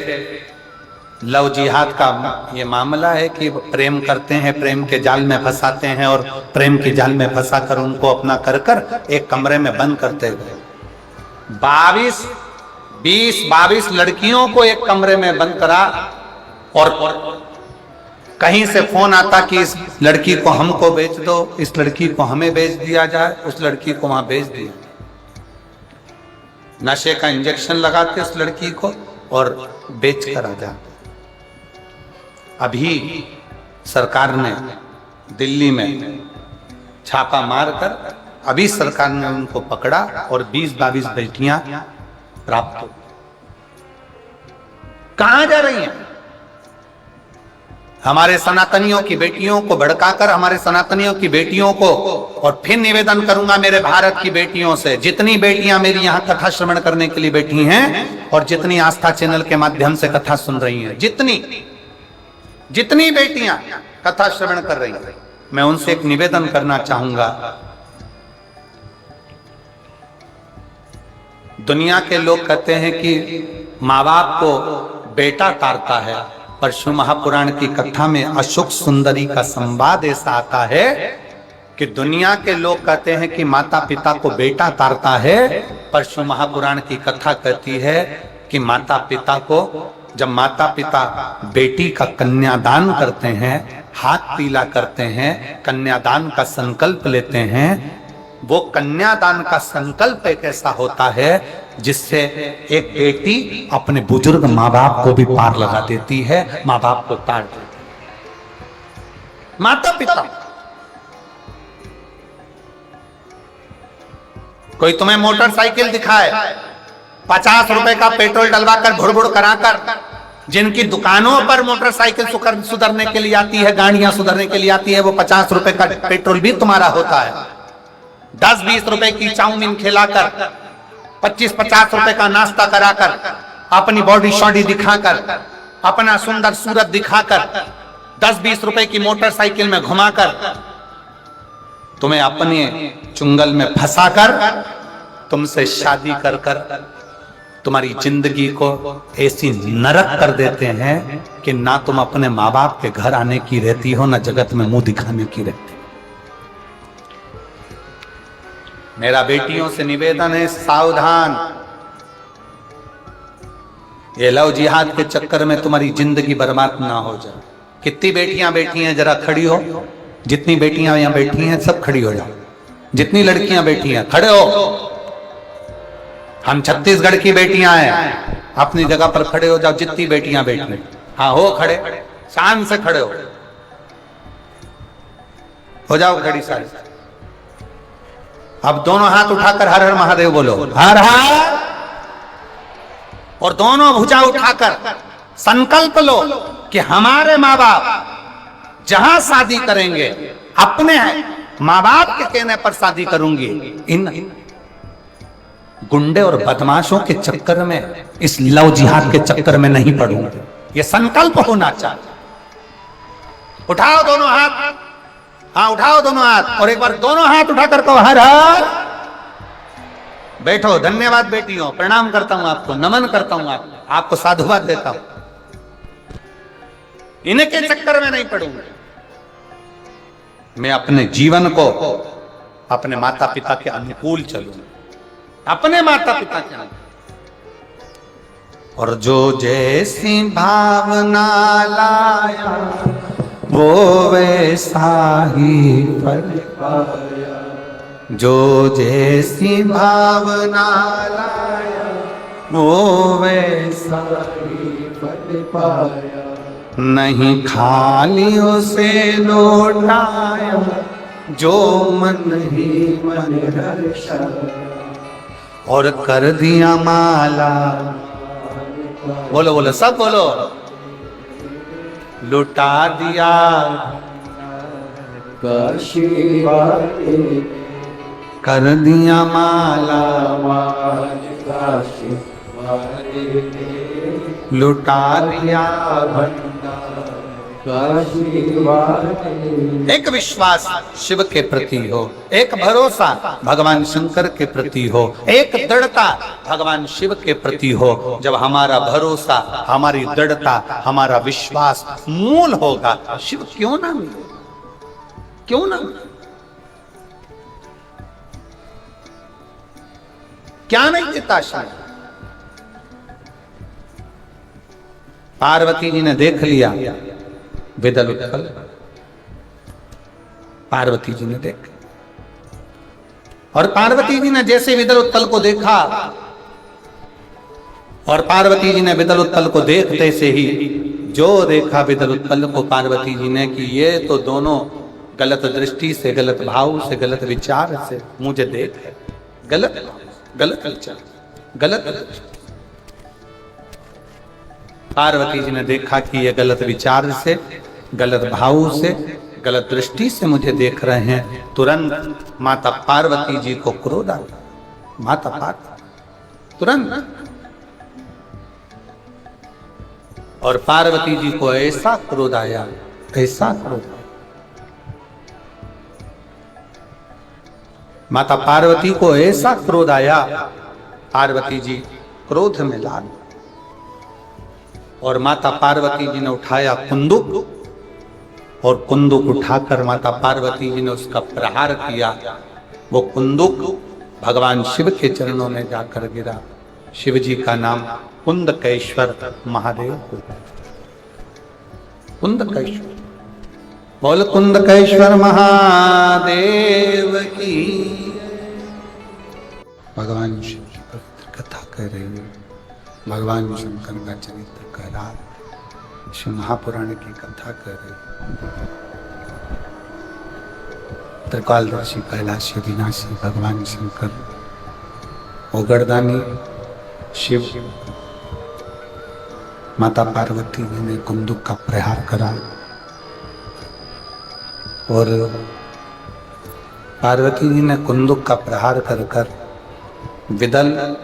लव जिहाद का ये मामला है कि प्रेम करते हैं, प्रेम के जाल में फंसाते हैं और प्रेम के जाल में फंसाकर उनको अपना कर एक कमरे में बंद करते गए। 22 लड़कियों को एक कमरे में बंद करा और कहीं से फोन आता कि इस लड़की को हमको बेच दो, इस लड़की को हमें बेच दिया जाए, उस लड़की को वहां बेच दिया। नशे का इंजेक्शन लगाते उस लड़की को और बेच कर आ जाते। अभी सरकार ने दिल्ली में छापा मारकर अभी सरकार ने उनको पकड़ा और 20-22 बेटियां प्राप्त हो। कहां जा रही हैं? हमारे सनातनियों की बेटियों को भड़काकर, हमारे सनातनियों की बेटियों को। और फिर निवेदन करूंगा मेरे भारत की बेटियों से, जितनी बेटियां मेरी यहां कथा श्रवण करने के लिए बैठी हैं और जितनी आस्था चैनल के माध्यम से कथा सुन रही हैं, जितनी बेटियां कथा श्रवण कर रही हैं, मैं उनसे एक निवेदन करना चाहूंगा। दुनिया के लोग कहते हैं कि माँ बाप को बेटा तारता है, पर शिव महापुराण की कथा में अशोक सुंदरी का संवाद ऐसा आता है कि दुनिया के लोग कहते हैं कि माता पिता को बेटा तारता है, पर शिव महापुराण की कथा कहती है कि माता पिता को, जब माता पिता बेटी का कन्यादान करते हैं, हाथ पीला करते हैं, कन्यादान का संकल्प लेते हैं, वो कन्यादान का संकल्प एक ऐसा होता है जिससे एक बेटी अपने बुजुर्ग माँ बाप को भी पार लगा देती है, माँ बाप को तार देती है। माता पिता, कोई तुम्हें मोटरसाइकिल दिखाए, 50 रुपए का पेट्रोल डलवाकर भुड़भुड़ कराकर, जिनकी दुकानों पर मोटरसाइकिल सुधरने के लिए आती है, गाड़ियां सुधरने के लिए आती है, वो 50 रुपए का पेट्रोल भी तुम्हारा होता है। 10-20 रुपए की चाउमीन खिलाकर, 25-50 रुपए का नाश्ता कराकर, अपनी बॉडी शॉडी दिखाकर, अपना सुंदर सूरत दिखाकर, 10-20 रुपए की मोटरसाइकिल में घुमाकर, तुम्हें अपने चुंगल में फंसाकर तुमसे शादी कर कर तुम्हारी जिंदगी को ऐसी नरक कर देते हैं कि ना तुम अपने माँ बाप के घर आने की रहती हो, ना जगत में मुंह दिखाने की रहती। मेरा बेटियों से निवेदन है, सावधान। ये लव जिहाद के चक्कर में तुम्हारी जिंदगी बर्बाद ना हो जाए। कितनी बेटियां बैठी हैं, जरा खड़ी हो। जितनी बेटियां यहां बैठी हैं सब खड़ी हो जाओ। जितनी लड़कियां बैठी हैं खड़े हो। हम छत्तीसगढ़ की बेटियां हैं, अपनी जगह पर खड़े हो जाओ। जितनी बेटियां बैठी, हाँ हो खड़े, शान से खड़े हो जाओ खड़ी सारी। अब दोनों हाथ उठाकर हर हर महादेव बोलो, हर हर, और दोनों भुजा उठाकर संकल्प लो कि हमारे माँ बाप जहां शादी करेंगे, अपने माँ बाप के कहने पर शादी करूंगी। इन गुंडे और बदमाशों के चक्कर में, इस लव जिहाद के चक्कर में नहीं पड़ूंगा। ये संकल्प होना चाहिए। उठाओ दोनों हाथ, हाँ उठाओ दोनों हाथ, और एक बार दोनों हाथ उठाकर कहो हर हर। बैठो। धन्यवाद बेटियों, प्रणाम करता हूं आपको, नमन करता हूं आपको साधुवाद देता हूं। इनके चक्कर में नहीं पड़ूंगा। मैं अपने जीवन को अपने माता पिता के अनुकूल चलूंगा, अपने माता पिता के अनुकूल। और जो जैसी भावना लाया वो वैसा ही फल पाया। जो जैसी भावना लाया वो वैसा ही फल पाया। नहीं खाली उसे लौटाया, जो मन ही मन हर्षाया। और कर दिया माला, बोलो बोलो सब बोलो, लुटा दिया कर दिया माला, लुटा दिया। एक विश्वास शिव के प्रति हो, एक भरोसा भगवान शंकर के प्रति हो, एक दृढ़ता भगवान शिव के प्रति हो। जब हमारा भरोसा, हमारी दृढ़ता, हमारा विश्वास मूल होगा, शिव क्यों ना मिले, क्यों ना मिले? क्या नहीं देता शायद। पार्वती जी ने देख लिया विदल उत्पल, पार्वती जी ने देखा, और पार्वती जी ने जैसे विदल उत्पल को देखा, और पार्वती जी ने विदल उत्पल को देखते से ही जो देखा विदल उत्पल को पार्वती जी ने कि ये तो दोनों गलत दृष्टि से, गलत भाव से, गलत विचार से मुझे देख है, गलत गलत विचार, गलत दृष्टि। पार्वती जी ने देखा कि ये गलत विचार से, गलत भाव से, गलत दृष्टि से मुझे देख रहे हैं। तुरंत माता पार्वती जी को क्रोध आ गया। माता पार्वती तुरंत, और पार्वती जी को ऐसा क्रोध आया, ऐसा क्रोध आया। माता पार्वती को ऐसा क्रोध आया, पार्वती जी क्रोध में लाल, और माता पार्वती जी ने उठाया कुंदुक, और कुंदुक उठाकर माता पार्वती जी ने उसका प्रहार किया। वो कुंदुक भगवान शिव के चरणों में जाकर गिरा। शिव जी का नाम कुंदकेश्वर महादेव हुआ। कुंदकेश्वर, बोल कुंदकेश्वर महादेव की। भगवान शिव की पवित्र कथा कह रही है। भगवान शंकर का चरित्र कह रहा, शिव महापुराण की कथा कह रही। त्रिकालदर्शी कैलाशी विनाशी भगवान शंकर, ओगरदानी शिव, माता पार्वती जी ने कुंदुक का प्रहार करा और पार्वती जी ने कुंदुक का प्रहार कर कर विदल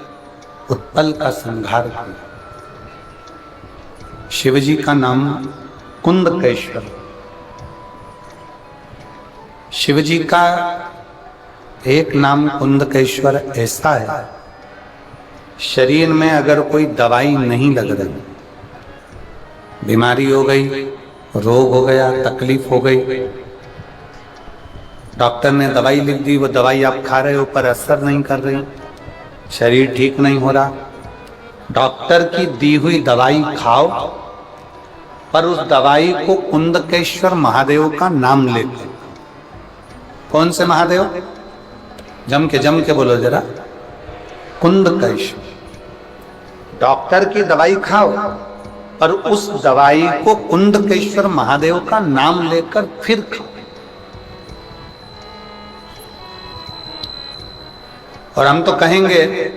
उत्पल का संहार किया। शिव जी का नाम कुंदकेश्वर। शिव जी का एक नाम कुंदकेश्वर ऐसा है, शरीर में अगर कोई दवाई नहीं लग रही, बीमारी हो गई, रोग हो गया, तकलीफ हो गई, डॉक्टर ने दवाई लिख दी, वो दवाई आप खा रहे हो पर असर नहीं कर रही, शरीर ठीक नहीं हो रहा, डॉक्टर की दी हुई दवाई खाओ पर उस दवाई को कुंदकेश्वर महादेव का नाम लेते। कौन से महादेव? जम के बोलो जरा। कुंदकेश्वर। डॉक्टर की दवाई खाओ पर उस दवाई को कुंदकेश्वर महादेव का नाम लेकर फिर खाओ। और हम तो कहेंगे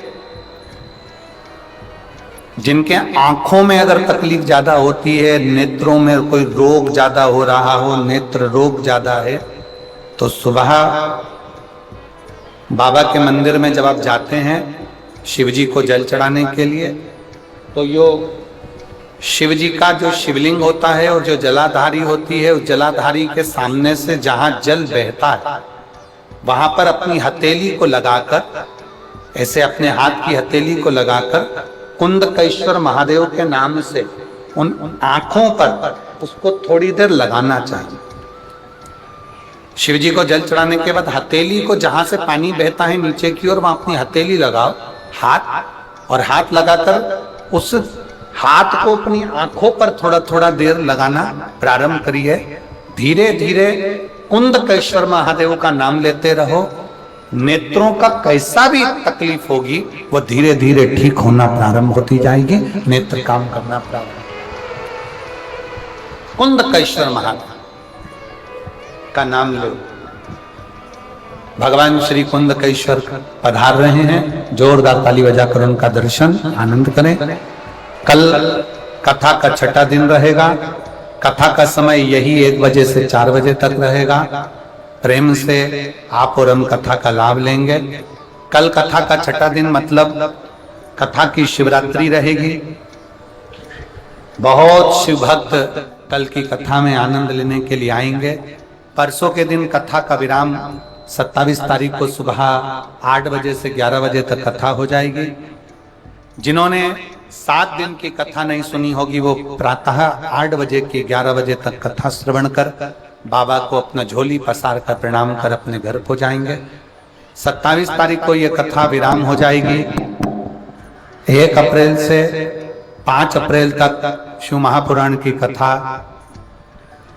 जिनके आंखों में अगर तकलीफ ज्यादा होती है, नेत्रों में कोई रोग ज्यादा हो रहा हो, नेत्र रोग ज्यादा है, तो सुबह बाबा के मंदिर में जब आप जाते हैं शिव जी को जल चढ़ाने के लिए, तो यो शिव जी का जो शिवलिंग होता है और जो जलाधारी होती है, उस जलाधारी के सामने से जहां जल बहता है वहां पर अपनी हथेली को लगाकर, ऐसे अपने हाथ की हथेली को लगाकर कुंदकेश्वर महादेव के नाम से उन आंखों पर उसको थोड़ी देर लगाना चाहिए। शिव जी को जल चढ़ाने के बाद हथेली को, जहां से पानी बहता है नीचे की ओर, वहां अपनी हथेली लगाओ, हाथ, और हाथ लगाकर उस हाथ को अपनी आंखों पर थोड़ा थोड़ा देर लगाना प्रारंभ करिए। धीरे धीरे कुंदकेश्वर महादेव का नाम लेते रहो। नेत्रों का कैसा भी तकलीफ होगी वो धीरे धीरे ठीक होना प्रारंभ होती जाएगी, नेत्र काम करना प्रारंभ। कुंदकेश्वर महादेव का नाम लो। भगवान श्री कुंदकेश्वर पधार रहे हैं, जोरदार ताली बजाकर उनका दर्शन आनंद करें। कल कथा का छठा दिन रहेगा। कथा का समय यही 1 बजे से 4 बजे तक रहेगा। प्रेम से आप और हम कथा का लाभ लेंगे। कल कथा का छठा दिन मतलब कथा की शिवरात्रि रहेगी। बहुत शिव भक्त कल की कथा में आनंद लेने के लिए आएंगे। परसों के दिन कथा का विराम 27 तारीख को सुबह 8 बजे से 11 बजे तक कथा हो जाएगी। जिन्होंने 7 दिन की कथा नहीं सुनी होगी वो प्रातः 8 बजे के 11 बजे तक कथा श्रवण कर बाबा को अपना झोली पसार कर प्रणाम कर अपने घर को जाएंगे। 27 तारीख को ये कथा विराम हो जाएगी। 1 अप्रैल से 5 अप्रैल तक शिव महापुराण की कथा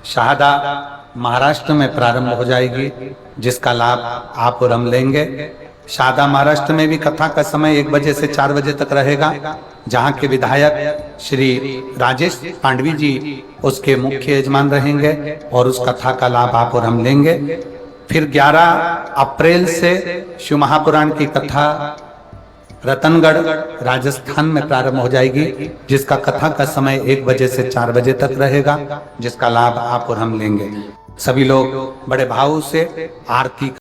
शाहदा महाराष्ट्र में प्रारंभ हो जाएगी, जिसका लाभ आप और हम लेंगे। शारदा महाराष्ट्र में भी कथा का समय 1 बजे से 4 बजे तक रहेगा, जहां के विधायक श्री राजेश पांडवी जी उसके मुख्य यजमान रहेंगे और उस कथा का लाभ आप और हम लेंगे। फिर 11 अप्रैल से शिव महापुराण की कथा रतनगढ़ राजस्थान में प्रारंभ हो जाएगी, जिसका कथा का समय 1 बजे से 4 बजे तक रहेगा, जिसका लाभ आप और हम लेंगे। सभी लोग बड़े भाव से आरती